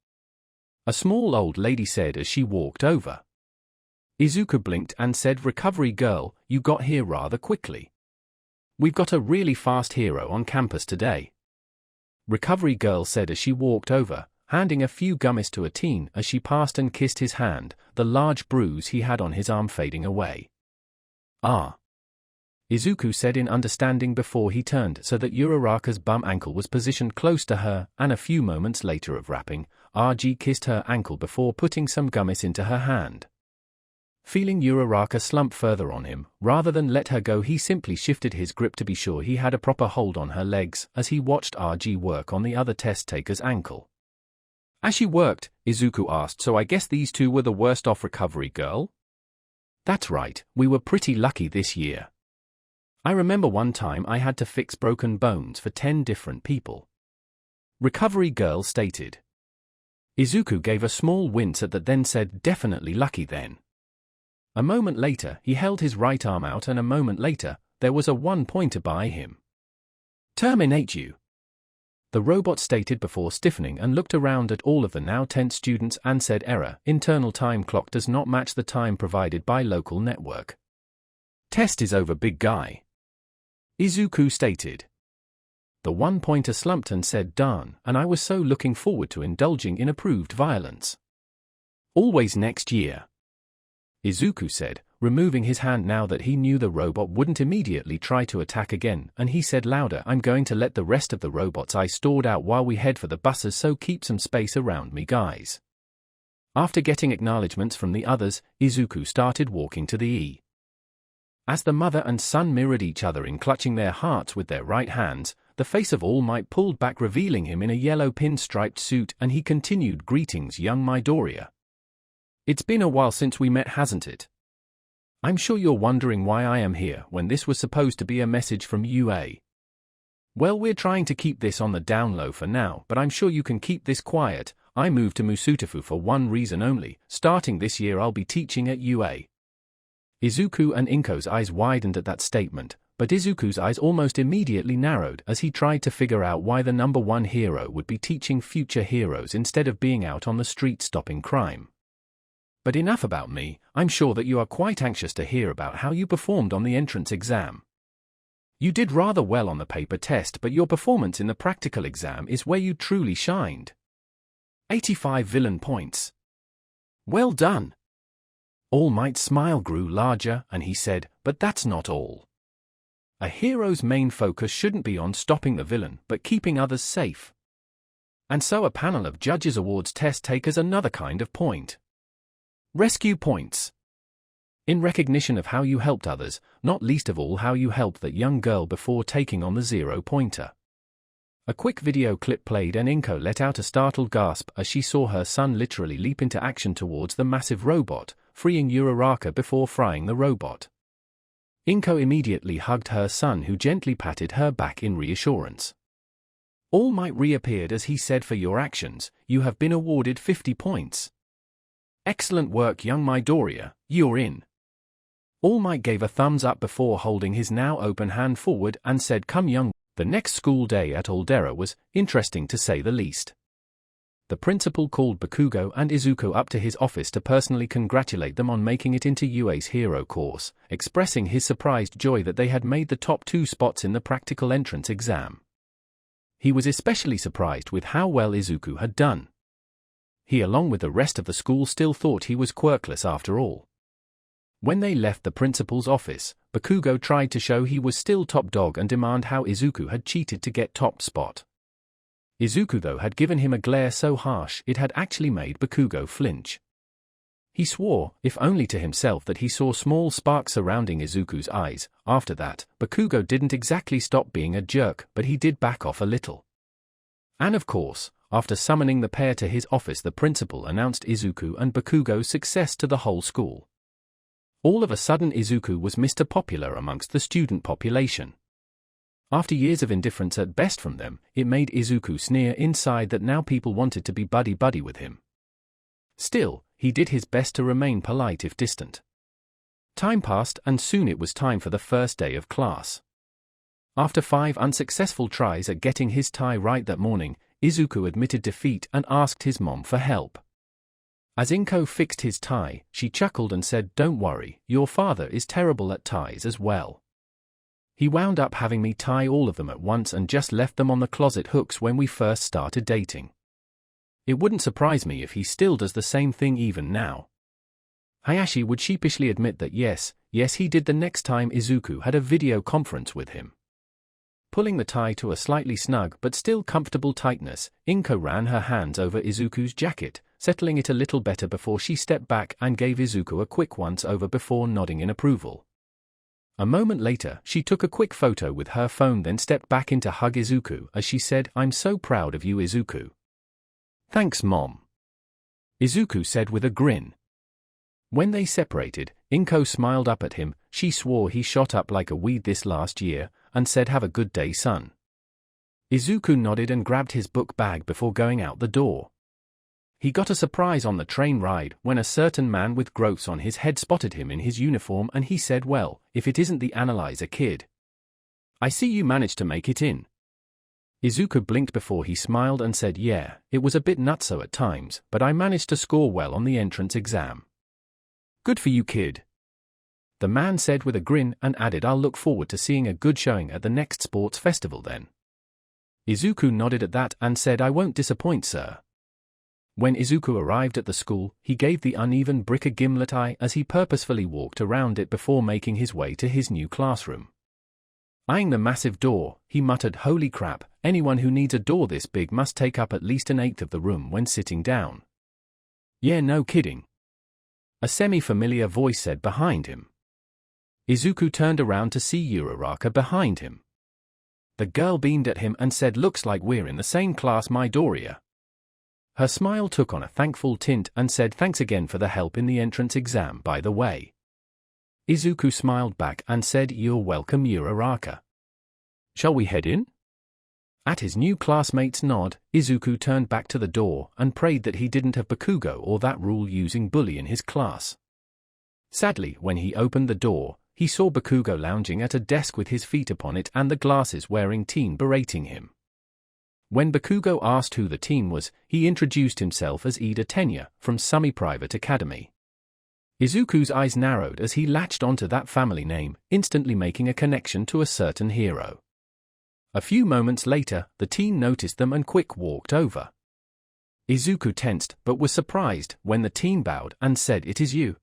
a small old lady said as she walked over. Izuku blinked and said, "Recovery girl, you got here rather quickly. We've got a really fast hero on campus today," recovery girl said as she walked over, handing a few gummies to a teen as she passed and kissed his hand, the large bruise he had on his arm fading away. "Ah," Izuku said in understanding before he turned so that Uraraka's bum ankle was positioned close to her, and a few moments later of wrapping, RG kissed her ankle before putting some gummies into her hand. Feeling Uraraka slump further on him, rather than let her go, he simply shifted his grip to be sure he had a proper hold on her legs as he watched RG work on the other test taker's ankle. As she worked, Izuku asked, "So I guess these two were the worst off, recovery girl?" "That's right, we were pretty lucky this year. I remember one time I had to fix broken bones for 10 different people," recovery girl stated. Izuku gave a small wince at that, then said, "Definitely lucky then." A moment later, he held his right arm out, and a moment later, there was a one-pointer by him. "Terminate you," the robot stated before stiffening and looked around at all of the now tense students and said, "Error, internal time clock does not match the time provided by local network. Test is over, big guy," Izuku stated. The one-pointer slumped and said, "Darn, and I was so looking forward to indulging in approved violence. Always next year," Izuku said, removing his hand now that he knew the robot wouldn't immediately try to attack again, and he said louder, "I'm going to let the rest of the robots I stored out while we head for the buses, so keep some space around me, guys." After getting acknowledgements from the others, Izuku started walking to the E. As the mother and son mirrored each other in clutching their hearts with their right hands, the face of All Might pulled back, revealing him in a yellow pinstriped suit, and he continued, "Greetings, young Midoriya. It's been a while since we met, hasn't it? I'm sure you're wondering why I am here when this was supposed to be a message from UA. Well, we're trying to keep this on the down low for now, but I'm sure you can keep this quiet. I moved to Musutafu for one reason only. Starting this year I'll be teaching at UA." Izuku and Inko's eyes widened at that statement, but Izuku's eyes almost immediately narrowed as he tried to figure out why the number one hero would be teaching future heroes instead of being out on the street stopping crime. "But enough about me. I'm sure that you are quite anxious to hear about how you performed on the entrance exam. You did rather well on the paper test, but your performance in the practical exam is where you truly shined. 85 villain points. Well done." All Might's smile grew larger, and he said, "But that's not all. A hero's main focus shouldn't be on stopping the villain, but keeping others safe. And so a panel of judges awards test takers another kind of point. Rescue points. In recognition of how you helped others, not least of all how you helped that young girl before taking on the 0-pointer. A quick video clip played, and Inko let out a startled gasp as she saw her son literally leap into action towards the massive robot, freeing Uraraka before frying the robot. Inko immediately hugged her son, who gently patted her back in reassurance. All Might reappeared as he said, "For your actions, you have been awarded 50 points. Excellent work, young Midoriya, you're in." All Might gave a thumbs up before holding his now open hand forward and said, "Come, young." The next school day at Aldera was interesting to say the least. The principal called Bakugo and Izuku up to his office to personally congratulate them on making it into UA's hero course, expressing his surprised joy that they had made the top 2 spots in the practical entrance exam. He was especially surprised with how well Izuku had done. He, along with the rest of the school, still thought he was quirkless after all. When they left the principal's office, Bakugo tried to show he was still top dog and demand how Izuku had cheated to get top spot. Izuku, though, had given him a glare so harsh it had actually made Bakugo flinch. He swore, if only to himself, that he saw small sparks surrounding Izuku's eyes. After that, Bakugo didn't exactly stop being a jerk, but he did back off a little. And of course, after summoning the pair to his office, the principal announced Izuku and Bakugo's success to the whole school. All of a sudden, Izuku was Mr. Popular amongst the student population. After years of indifference at best from them, it made Izuku sneer inside that now people wanted to be buddy-buddy with him. Still, he did his best to remain polite if distant. Time passed, and soon it was time for the first day of class. After 5 unsuccessful tries at getting his tie right that morning, Izuku admitted defeat and asked his mom for help. As Inko fixed his tie, she chuckled and said, "Don't worry, your father is terrible at ties as well. He wound up having me tie all of them at once and just left them on the closet hooks when we first started dating. It wouldn't surprise me if he still does the same thing even now." Hayashi would sheepishly admit that yes, he did the next time Izuku had a video conference with him. Pulling the tie to a slightly snug but still comfortable tightness, Inko ran her hands over Izuku's jacket, settling it a little better before she stepped back and gave Izuku a quick once-over before nodding in approval. A moment later, she took a quick photo with her phone, then stepped back in to hug Izuku as she said, "I'm so proud of you, Izuku." "Thanks, Mom," Izuku said with a grin. When they separated, Inko smiled up at him. She swore he shot up like a weed this last year, and said, "Have a good day, son." Izuku nodded and grabbed his book bag before going out the door. He got a surprise on the train ride when a certain man with growths on his head spotted him in his uniform, and he said, "Well, if it isn't the analyzer kid. I see you managed to make it in." Izuku blinked before he smiled and said, "Yeah, it was a bit nutso at times, but I managed to score well on the entrance exam." "Good for you, kid," the man said with a grin and added, "I'll look forward to seeing a good showing at the next sports festival then." Izuku nodded at that and said, "I won't disappoint, sir." When Izuku arrived at the school, he gave the uneven brick a gimlet eye as he purposefully walked around it before making his way to his new classroom. Eyeing the massive door, he muttered, "Holy crap, anyone who needs a door this big must take up at least an eighth of the room when sitting down." "Yeah, no kidding," a semi-familiar voice said behind him. Izuku turned around to see Uraraka behind him. The girl beamed at him and said, "Looks like we're in the same class, Midoriya." Her smile took on a thankful tint and said, "Thanks again for the help in the entrance exam, by the way." Izuku smiled back and said, "You're welcome, Uraraka. Shall we head in?" At his new classmate's nod, Izuku turned back to the door and prayed that he didn't have Bakugo or that rule-using bully in his class. Sadly, when he opened the door, he saw Bakugo lounging at a desk with his feet upon it and the glasses-wearing teen berating him. When Bakugo asked who the teen was, he introduced himself as Ida Tenya, from Sumi Private Academy. Izuku's eyes narrowed as he latched onto that family name, instantly making a connection to a certain hero. A few moments later, the teen noticed them and quick walked over. Izuku tensed, but was surprised when the teen bowed and said, "It is you.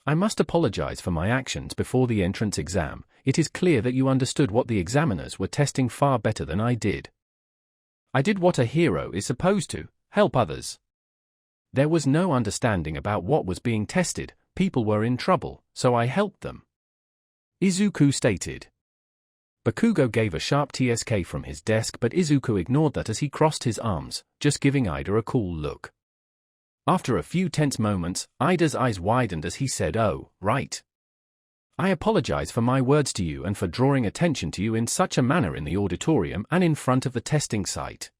I must apologize for my actions before the entrance exam. It is clear that you understood what the examiners were testing far better than I did. I did what a hero is supposed to, help others. There was no understanding about what was being tested, people were in trouble, so I helped them," Izuku stated. Bakugo gave a sharp TSK from his desk, but Izuku ignored that as he crossed his arms, just giving Ida a cool look. After a few tense moments, Ida's eyes widened as he said, "Oh, right. I apologize for my words to you and for drawing attention to you in such a manner in the auditorium and in front of the testing site.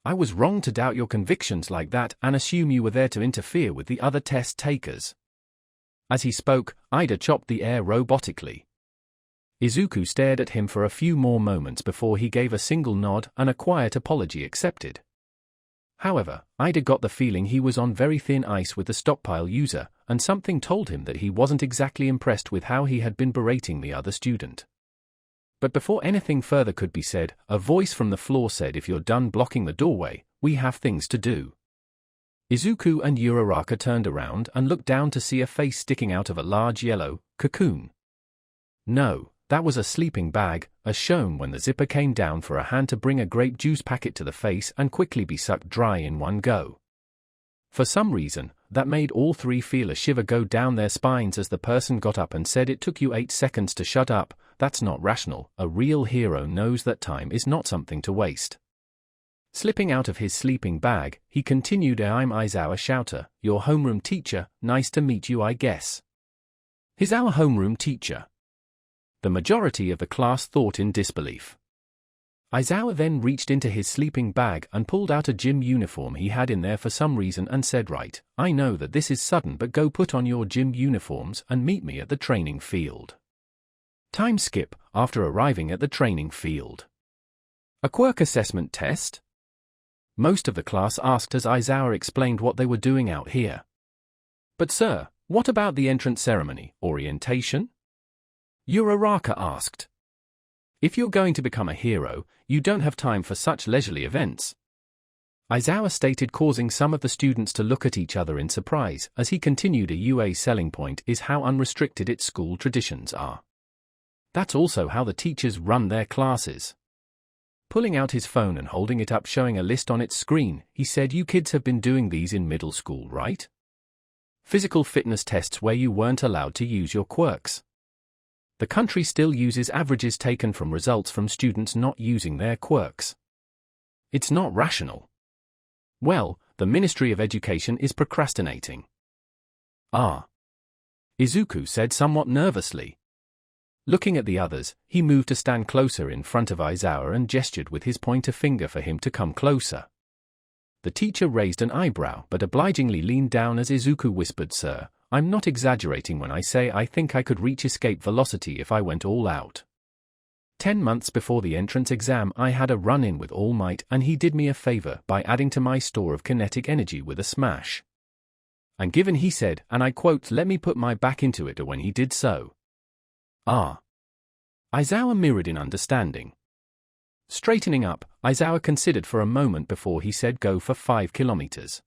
I was wrong to doubt your convictions like that and assume you were there to interfere with the other test takers." As he spoke, Ida chopped the air robotically. Izuku stared at him for a few more moments before he gave a single nod and a quiet apology accepted. However, Ida got the feeling he was on very thin ice with the stockpile user, and something told him that he wasn't exactly impressed with how he had been berating the other student. But before anything further could be said, a voice from the floor said, "If you're done blocking the doorway, we have things to do." Izuku and Uraraka turned around and looked down to see a face sticking out of a large yellow cocoon. No, that was a sleeping bag, as shown when the zipper came down for a hand to bring a grape juice packet to the face and quickly be sucked dry in one go. For some reason, that made all three feel a shiver go down their spines as the person got up and said, "It took you 8 seconds to shut up, that's not rational. A real hero knows that time is not something to waste." Slipping out of his sleeping bag, he continued, "I'm Izawa Shouter, your homeroom teacher, nice to meet you I guess." "He's our homeroom teacher," the majority of the class thought in disbelief. Izawa then reached into his sleeping bag and pulled out a gym uniform he had in there for some reason and said, "Right, I know that this is sudden, but go put on your gym uniforms and meet me at the training field." Time skip, after arriving at the training field. "A quirk assessment test?" most of the class asked as Izawa explained what they were doing out here. "But sir, what about the entrance ceremony, orientation?" Uraraka asked. "If you're going to become a hero, you don't have time for such leisurely events," Izawa stated, causing some of the students to look at each other in surprise as he continued, "A UA selling point is how unrestricted its school traditions are. That's also how the teachers run their classes. Pulling out his phone and holding it up showing a list on its screen, he said, "You kids have been doing these in middle school, right? Physical fitness tests where you weren't allowed to use your quirks. The country still uses averages taken from results from students not using their quirks. It's not rational. Well, the Ministry of Education is procrastinating." Izuku said somewhat nervously. Looking at the others, he moved to stand closer in front of Aizawa and gestured with his pointer finger for him to come closer. The teacher raised an eyebrow but obligingly leaned down as Izuku whispered, "Sir, I'm not exaggerating when I say I think I could reach escape velocity if I went all out. 10 months before the entrance exam I had a run-in with All Might and he did me a favor by adding to my store of kinetic energy with a smash. And given he said, and I quote, 'let me put my back into it,' when he did so." Aizawa mirrored in understanding. Straightening up, Aizawa considered for a moment before he said, "Go for 5 kilometers.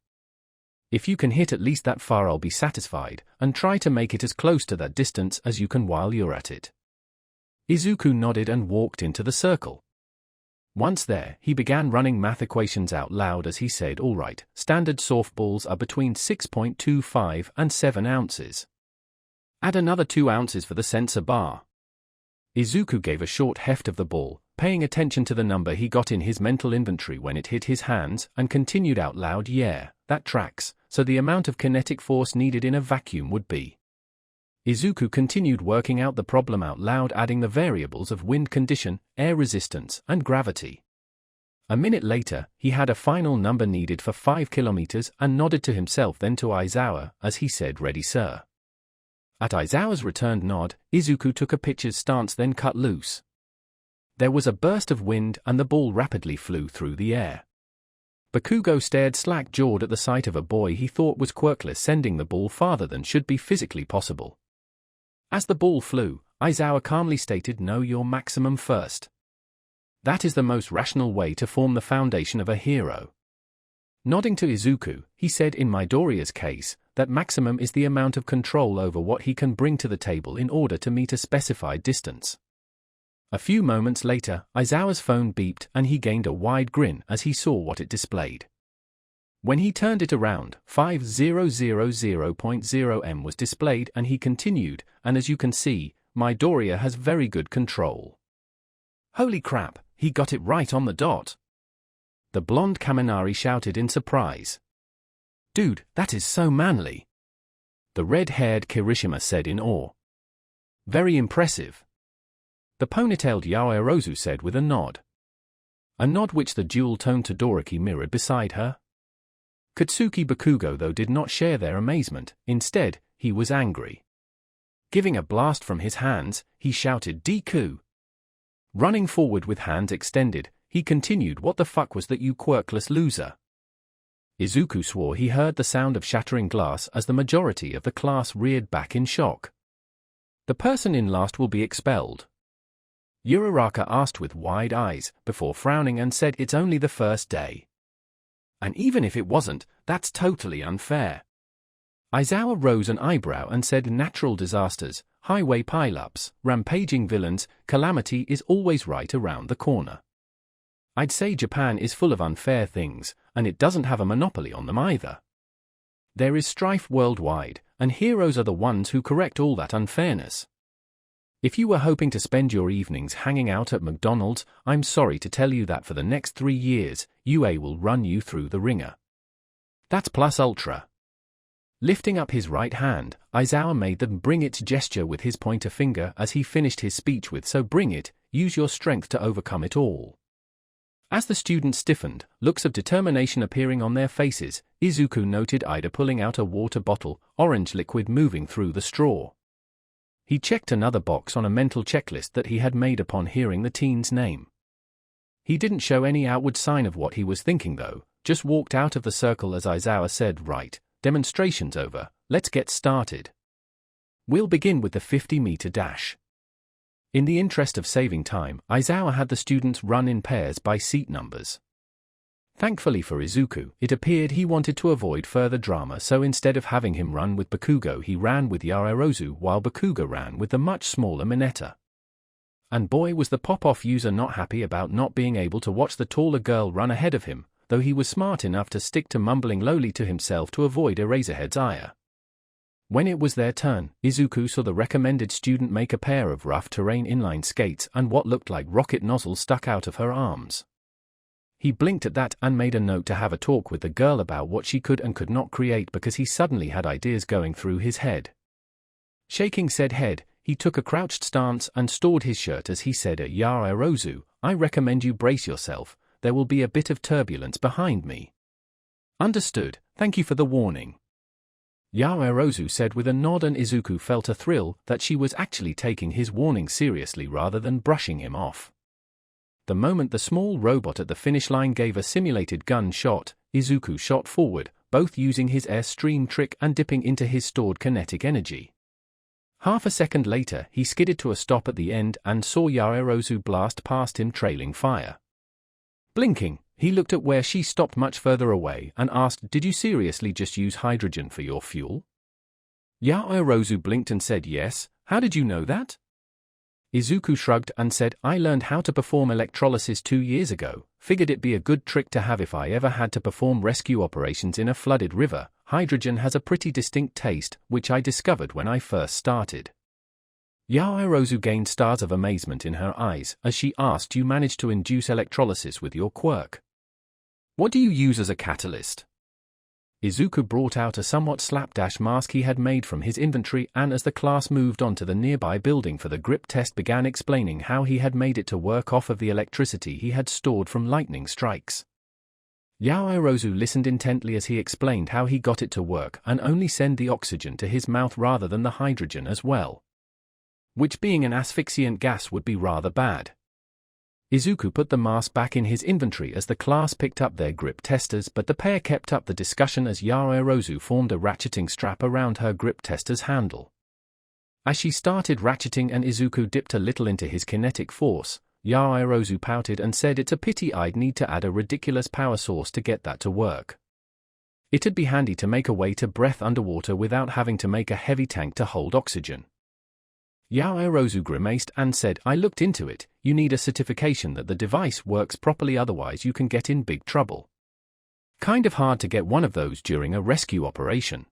If you can hit at least that far I'll be satisfied, and try to make it as close to that distance as you can while you're at it." Izuku nodded and walked into the circle. Once there, he began running math equations out loud as he said, "All right, standard softballs are between 6.25 and 7 ounces. Add another 2 ounces for the sensor bar." Izuku gave a short heft of the ball, paying attention to the number he got in his mental inventory when it hit his hands, and continued out loud, "Yeah, that tracks, so the amount of kinetic force needed in a vacuum would be." Izuku continued working out the problem out loud, adding the variables of wind condition, air resistance, and gravity. A minute later, he had a final number needed for 5 kilometers and nodded to himself then to Aizawa as he said, "Ready, sir." At Aizawa's returned nod, Izuku took a pitcher's stance then cut loose. There was a burst of wind and the ball rapidly flew through the air. Bakugo stared slack-jawed at the sight of a boy he thought was quirkless sending the ball farther than should be physically possible. As the ball flew, Aizawa calmly stated, "Know your maximum first. That is the most rational way to form the foundation of a hero." Nodding to Izuku, he said, "In Midoriya's case, that maximum is the amount of control over what he can bring to the table in order to meet a specified distance." A few moments later, Aizawa's phone beeped and he gained a wide grin as he saw what it displayed. When he turned it around, 5000.0M was displayed and he continued, "And as you can see, Midoriya has very good control." "Holy crap, he got it right on the dot!" The blonde Kaminari shouted in surprise. "Dude, that is so manly!" The red-haired Kirishima said in awe. "Very impressive." The ponytailed Yaoyorozu said with a nod which the dual-toned Todoroki mirrored beside her. Katsuki Bakugo though did not share their amazement, instead, he was angry. Giving a blast from his hands, he shouted, "Deku!" Running forward with hands extended, he continued, "What the fuck was that, you quirkless loser?" Izuku swore he heard the sound of shattering glass as the majority of the class reared back in shock. "The person in last will be expelled." Uraraka asked with wide eyes, before frowning and said, "It's only the first day. And even if it wasn't, that's totally unfair." Aizawa rose an eyebrow and said, "Natural disasters, highway pileups, rampaging villains, calamity is always right around the corner. I'd say Japan is full of unfair things, and it doesn't have a monopoly on them either. There is strife worldwide, and heroes are the ones who correct all that unfairness. If you were hoping to spend your evenings hanging out at McDonald's, I'm sorry to tell you that for the next 3 years, UA will run you through the ringer. That's plus ultra." Lifting up his right hand, Aizawa made the "bring it" gesture with his pointer finger as he finished his speech with, "So bring it, use your strength to overcome it all." As the students stiffened, looks of determination appearing on their faces, Izuku noted Ida pulling out a water bottle, orange liquid moving through the straw. He checked another box on a mental checklist that he had made upon hearing the teen's name. He didn't show any outward sign of what he was thinking though, just walked out of the circle as Aizawa said, "Right, demonstration's over, let's get started. We'll begin with the 50-meter dash." In the interest of saving time, Aizawa had the students run in pairs by seat numbers. Thankfully for Izuku, it appeared he wanted to avoid further drama, so instead of having him run with Bakugo he ran with Yaoyorozu while Bakugo ran with the much smaller Mineta. And boy was the pop-off user not happy about not being able to watch the taller girl run ahead of him, though he was smart enough to stick to mumbling lowly to himself to avoid Eraserhead's ire. When it was their turn, Izuku saw the recommended student make a pair of rough terrain inline skates and what looked like rocket nozzles stuck out of her arms. He blinked at that and made a note to have a talk with the girl about what she could and could not create because he suddenly had ideas going through his head. Shaking said head, he took a crouched stance and stored his shirt as he said at Yaoyorozu, "I recommend you brace yourself, there will be a bit of turbulence behind me." "Understood, thank you for the warning." Yaoyorozu said with a nod, and Izuku felt a thrill that she was actually taking his warning seriously rather than brushing him off. The moment the small robot at the finish line gave a simulated gun shot, Izuku shot forward, both using his airstream trick and dipping into his stored kinetic energy. Half a second later, he skidded to a stop at the end and saw Yaoyorozu blast past him trailing fire. Blinking, he looked at where she stopped much further away and asked, "Did you seriously just use hydrogen for your fuel?" Yaoyorozu blinked and said yes. "How did you know that?" Izuku shrugged and said, "I learned how to perform electrolysis 2 years ago, figured it'd be a good trick to have if I ever had to perform rescue operations in a flooded river. Hydrogen has a pretty distinct taste, which I discovered when I first started." Yaoyorozu gained stars of amazement in her eyes as she asked, "You managed to induce electrolysis with your quirk? What do you use as a catalyst?" Izuku brought out a somewhat slapdash mask he had made from his inventory, and as the class moved on to the nearby building for the grip test, began explaining how he had made it to work off of the electricity he had stored from lightning strikes. Yaoyorozu listened intently as he explained how he got it to work and only send the oxygen to his mouth rather than the hydrogen as well, which being an asphyxiant gas would be rather bad. Izuku put the mask back in his inventory as the class picked up their grip testers, but the pair kept up the discussion as Yaoyorozu formed a ratcheting strap around her grip tester's handle. As she started ratcheting and Izuku dipped a little into his kinetic force, Yaoyorozu pouted and said it's a pity I'd need to add a ridiculous power source to get that to work. It'd be handy to make a way to breathe underwater without having to make a heavy tank to hold oxygen. Yaoyorozu grimaced and said, "I looked into it, you need a certification that the device works properly, otherwise you can get in big trouble. Kind of hard to get one of those during a rescue operation.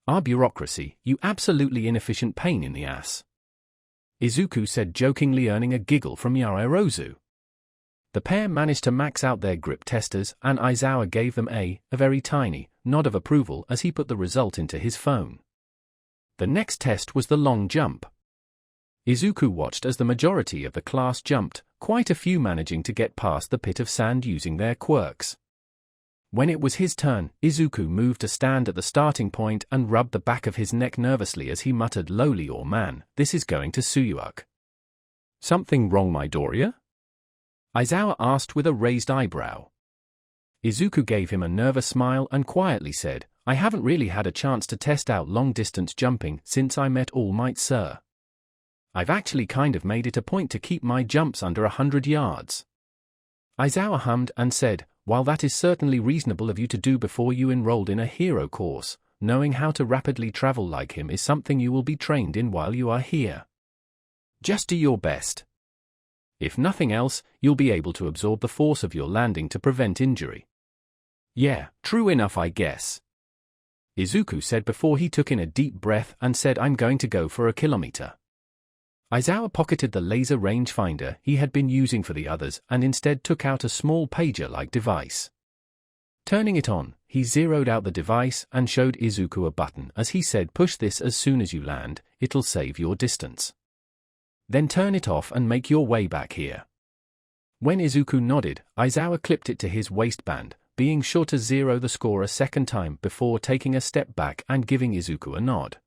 Our bureaucracy, you absolutely inefficient pain in the ass." Izuku said jokingly, earning a giggle from Yaoyorozu. The pair managed to max out their grip testers, and Aizawa gave them a very tiny, nod of approval as he put the result into his phone. The next test was the long jump. Izuku watched as the majority of the class jumped, quite a few managing to get past the pit of sand using their quirks. When it was his turn, Izuku moved to stand at the starting point and rubbed the back of his neck nervously as he muttered lowly, "Oh man, this is going to Suyuuk." "Something wrong, Midoriya?" Aizawa asked with a raised eyebrow. Izuku gave him a nervous smile and quietly said, "I haven't really had a chance to test out long-distance jumping since I met All Might Sir. I've actually kind of made it a point to keep my jumps under 100 yards. Aizawa hummed and said, "While that is certainly reasonable of you to do before you enrolled in a hero course, knowing how to rapidly travel like him is something you will be trained in while you are here. Just do your best. If nothing else, you'll be able to absorb the force of your landing to prevent injury." "Yeah, true enough, I guess," Izuku said before he took in a deep breath and said, "I'm going to go for a kilometer." Aizawa pocketed the laser rangefinder he had been using for the others and instead took out a small pager-like device. Turning it on, he zeroed out the device and showed Izuku a button as he said, "Push this as soon as you land, it'll save your distance. Then turn it off and make your way back here." When Izuku nodded, Aizawa clipped it to his waistband, being sure to zero the score a second time before taking a step back and giving Izuku a nod.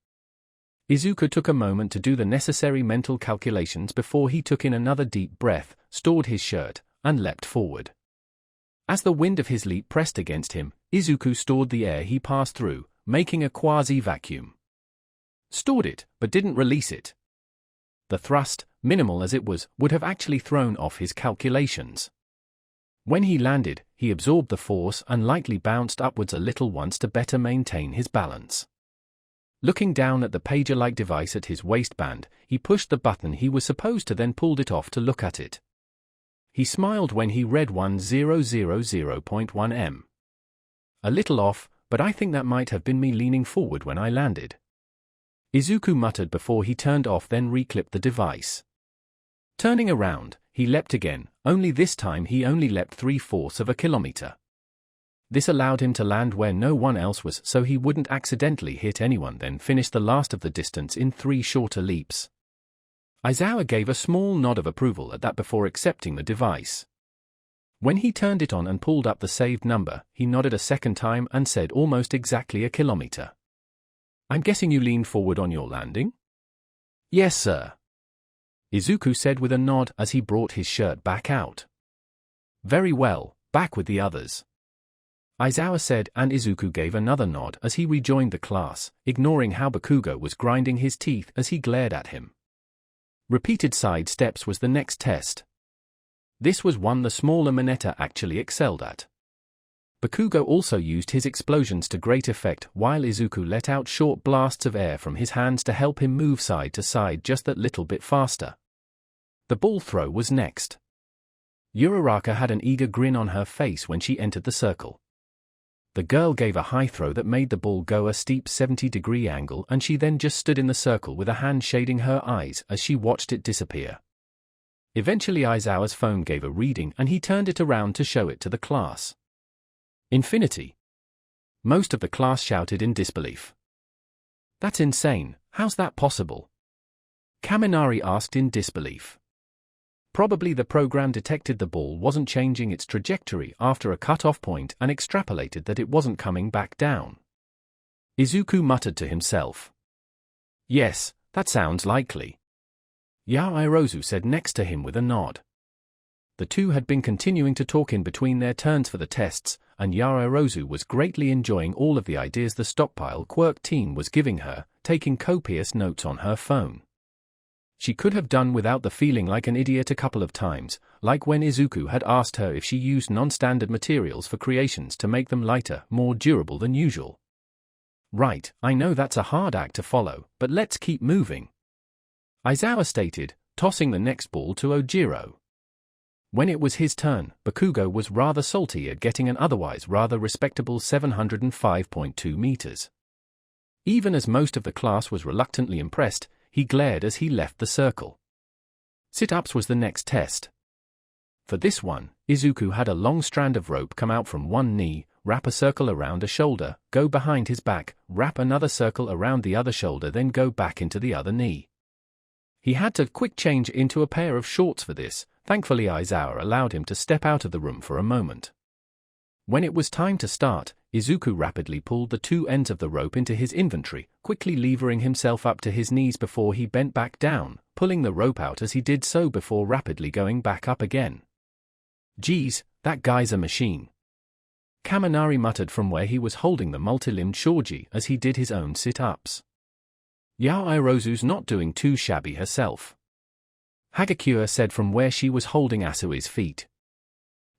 Izuku took a moment to do the necessary mental calculations before he took in another deep breath, stored his shirt, and leapt forward. As the wind of his leap pressed against him, Izuku stored the air he passed through, making a quasi-vacuum. Stored it, but didn't release it. The thrust, minimal as it was, would have actually thrown off his calculations. When he landed, he absorbed the force and lightly bounced upwards a little once to better maintain his balance. Looking down at the pager-like device at his waistband, he pushed the button he was supposed to, then pulled it off to look at it. He smiled when he read 1000.1 m. A little off, but I think that might have been me leaning forward when I landed. Izuku muttered before he turned off, then reclipped the device. Turning around, he leapt again, only this time he only leapt 3/4 of a kilometer. This allowed him to land where no one else was so he wouldn't accidentally hit anyone, then finish the last of the distance in 3 shorter leaps. Aizawa gave a small nod of approval at that before accepting the device. When he turned it on and pulled up the saved number, he nodded a second time and said almost exactly a kilometer. I'm guessing you leaned forward on your landing? Yes, sir. Izuku said with a nod as he brought his shirt back out. Very well, back with the others. Aizawa said, and Izuku gave another nod as he rejoined the class, ignoring how Bakugo was grinding his teeth as he glared at him. Repeated side steps was the next test. This was one the smaller Mineta actually excelled at. Bakugo also used his explosions to great effect while Izuku let out short blasts of air from his hands to help him move side to side just that little bit faster. The ball throw was next. Uraraka had an eager grin on her face when she entered the circle. The girl gave a high throw that made the ball go a steep 70-degree angle, and she then just stood in the circle with a hand shading her eyes as she watched it disappear. Eventually Aizawa's phone gave a reading and he turned it around to show it to the class. Infinity. Most of the class shouted in disbelief. That's insane, how's that possible? Kaminari asked in disbelief. Probably the program detected the ball wasn't changing its trajectory after a cut-off point and extrapolated that it wasn't coming back down. Izuku muttered to himself. Yes, that sounds likely. Yaoirozu said next to him with a nod. The two had been continuing to talk in between their turns for the tests, and Yaoirozu was greatly enjoying all of the ideas the stockpile Quirk team was giving her, taking copious notes on her phone. She could have done without the feeling like an idiot a couple of times, like when Izuku had asked her if she used non-standard materials for creations to make them lighter, more durable than usual. Right, I know that's a hard act to follow, but let's keep moving. Aizawa stated, tossing the next ball to Ojiro. When it was his turn, Bakugo was rather salty at getting an otherwise rather respectable 705.2 meters. Even as most of the class was reluctantly impressed, he glared as he left the circle. Sit-ups was the next test. For this one, Izuku had a long strand of rope come out from one knee, wrap a circle around a shoulder, go behind his back, wrap another circle around the other shoulder, then go back into the other knee. He had to quick change into a pair of shorts for this. Thankfully Aizawa allowed him to step out of the room for a moment. When it was time to start, Izuku rapidly pulled the two ends of the rope into his inventory, quickly levering himself up to his knees before he bent back down, pulling the rope out as he did so before rapidly going back up again. Geez, that guy's a machine. Kaminari muttered from where he was holding the multi-limbed Shoji as he did his own sit-ups. Yaoirozu's not doing too shabby herself. Hagakure said from where she was holding Asui's feet.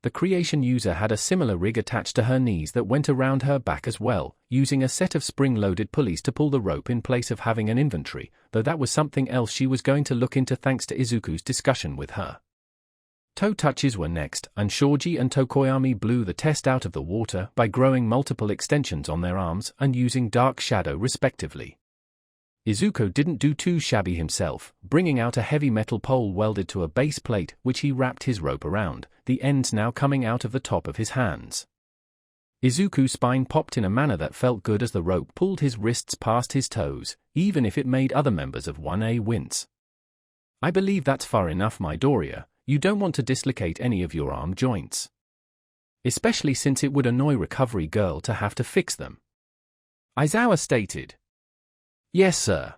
The creation user had a similar rig attached to her knees that went around her back as well, using a set of spring-loaded pulleys to pull the rope in place of having an inventory, though that was something else she was going to look into thanks to Izuku's discussion with her. Toe touches were next, and Shoji and Tokoyami blew the test out of the water by growing multiple extensions on their arms and using dark shadow respectively. Izuku didn't do too shabby himself, bringing out a heavy metal pole welded to a base plate which he wrapped his rope around, the ends now coming out of the top of his hands. Izuku's spine popped in a manner that felt good as the rope pulled his wrists past his toes, even if it made other members of 1A wince. I believe that's far enough, Midoriya. You don't want to dislocate any of your arm joints. Especially since it would annoy Recovery Girl to have to fix them. Aizawa stated. Yes, sir.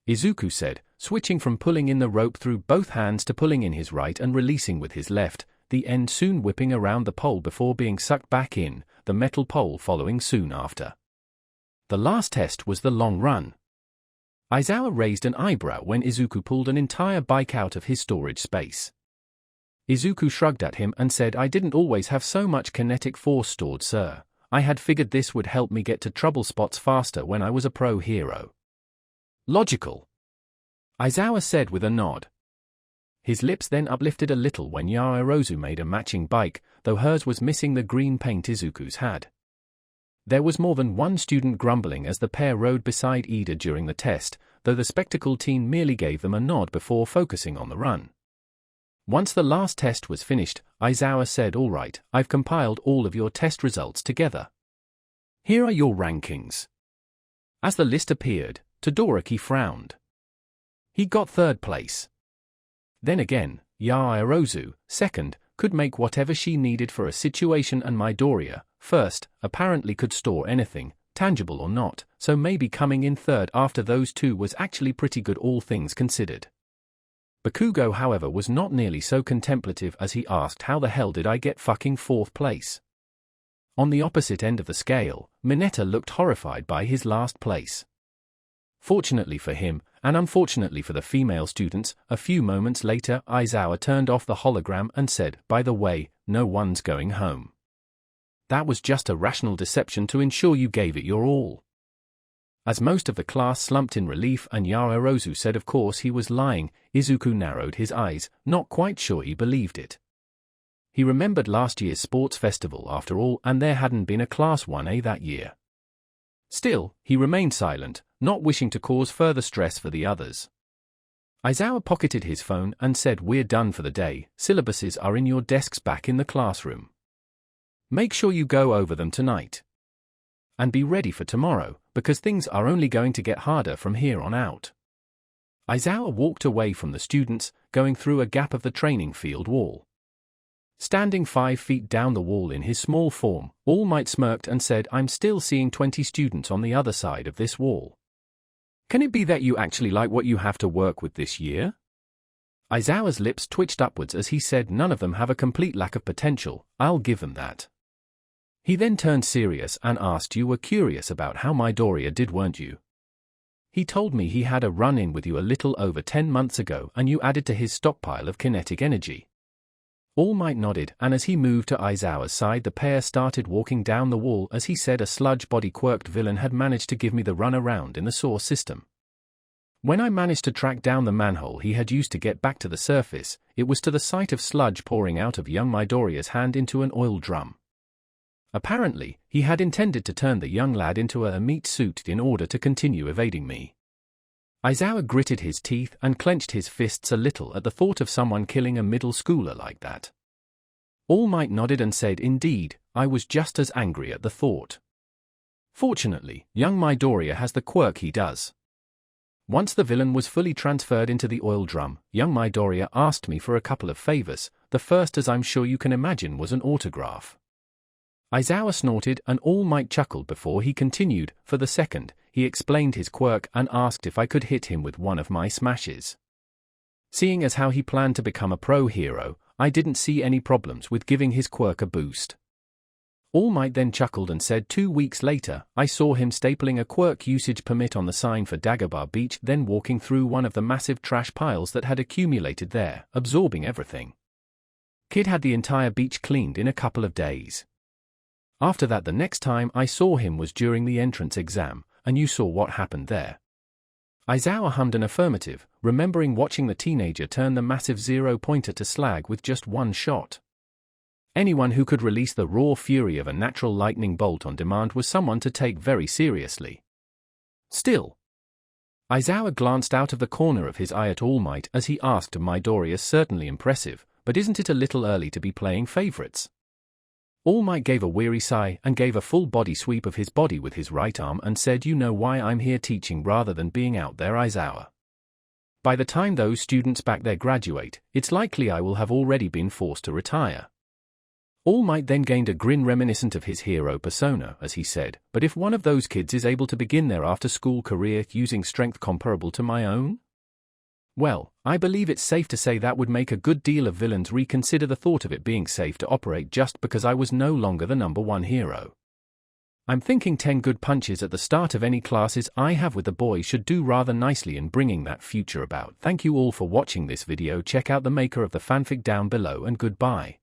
Izuku said, switching from pulling in the rope through both hands to pulling in his right and releasing with his left, the end soon whipping around the pole before being sucked back in, the metal pole following soon after. The last test was the long run. Aizawa raised an eyebrow when Izuku pulled an entire bike out of his storage space. Izuku shrugged at him and said, I didn't always have so much kinetic force stored, sir. I had figured this would help me get to trouble spots faster when I was a pro hero. Logical, Aizawa said with a nod. His lips then uplifted a little when Yaoyorozu made a matching bike, though hers was missing the green paint Izuku's had. There was more than one student grumbling as the pair rode beside Ida during the test, though the spectacled teen merely gave them a nod before focusing on the run. Once the last test was finished, Aizawa said, "All right, I've compiled all of your test results together. Here are your rankings." As the list appeared, Todoroki frowned. He got third place. Then again, Yaoyorozu, second, could make whatever she needed for a situation, and Midoriya, first, apparently could store anything, tangible or not, so maybe coming in third after those two was actually pretty good all things considered. Bakugo, however, was not nearly so contemplative as he asked, "How the hell did I get fucking fourth place?" On the opposite end of the scale, Mineta looked horrified by his last place. Fortunately for him, and unfortunately for the female students, a few moments later Aizawa turned off the hologram and said, "By the way, no one's going home. That was just a rational deception to ensure you gave it your all." As most of the class slumped in relief and Yaoyorozu said of course he was lying, Izuku narrowed his eyes, not quite sure he believed it. He remembered last year's sports festival after all, and there hadn't been a Class 1A that year. Still, he remained silent, not wishing to cause further stress for the others. Aizawa pocketed his phone and said, "We're done for the day, syllabuses are in your desks back in the classroom. Make sure you go over them tonight. And be ready for tomorrow, because things are only going to get harder from here on out." Aizawa walked away from the students, going through a gap of the training field wall. Standing 5 feet down the wall in his small form, All Might smirked and said, "I'm still seeing 20 students on the other side of this wall. Can it be that you actually like what you have to work with this year?" Aizawa's lips twitched upwards as he said, "None of them have a complete lack of potential, I'll give them that." He then turned serious and asked, "You were curious about how Midoriya did, weren't you? He told me he had a run-in with you a little over 10 months ago and you added to his stockpile of kinetic energy." All Might nodded, and as he moved to Aizawa's side the pair started walking down the wall as he said, "A sludge-body quirked villain had managed to give me the run-around in the source system. When I managed to track down the manhole he had used to get back to the surface, it was to the sight of sludge pouring out of young Midoriya's hand into an oil drum. Apparently, he had intended to turn the young lad into a meat suit in order to continue evading me." Aizawa gritted his teeth and clenched his fists a little at the thought of someone killing a middle schooler like that. All Might nodded and said, "Indeed, I was just as angry at the thought. Fortunately, young Midoriya has the quirk he does." Once the villain was fully transferred into the oil drum, young Midoriya asked me for a couple of favors. The first, as I'm sure you can imagine, was an autograph. Aizawa snorted and All Might chuckled before he continued. For the second, he explained his quirk and asked if I could hit him with one of my smashes. Seeing as how he planned to become a pro hero, I didn't see any problems with giving his quirk a boost. All Might then chuckled and said, 2 weeks later, I saw him stapling a quirk usage permit on the sign for Dagobah Beach, then walking through one of the massive trash piles that had accumulated there, absorbing everything. Kid had the entire beach cleaned in a couple of days. After that, the next time I saw him was during the entrance exam, and you saw what happened there." Aizawa hummed an affirmative, remembering watching the teenager turn the massive zero-pointer to slag with just one shot. Anyone who could release the raw fury of a natural lightning bolt on demand was someone to take very seriously. Still, Aizawa glanced out of the corner of his eye at All Might as he asked, "Midoriya certainly impressive, but isn't it a little early to be playing favorites?" All Might gave a weary sigh and gave a full body sweep of his body with his right arm and said, "You know why I'm here teaching rather than being out there, Aizawa. By the time those students back there graduate, it's likely I will have already been forced to retire." All Might then gained a grin reminiscent of his hero persona as he said, "But if one of those kids is able to begin their after-school career using strength comparable to my own? Well, I believe it's safe to say that would make a good deal of villains reconsider the thought of it being safe to operate just because I was no longer the #1 hero. I'm thinking 10 good punches at the start of any classes I have with the boys should do rather nicely in bringing that future about." Thank you all for watching this video. Check out the maker of the fanfic down below and goodbye.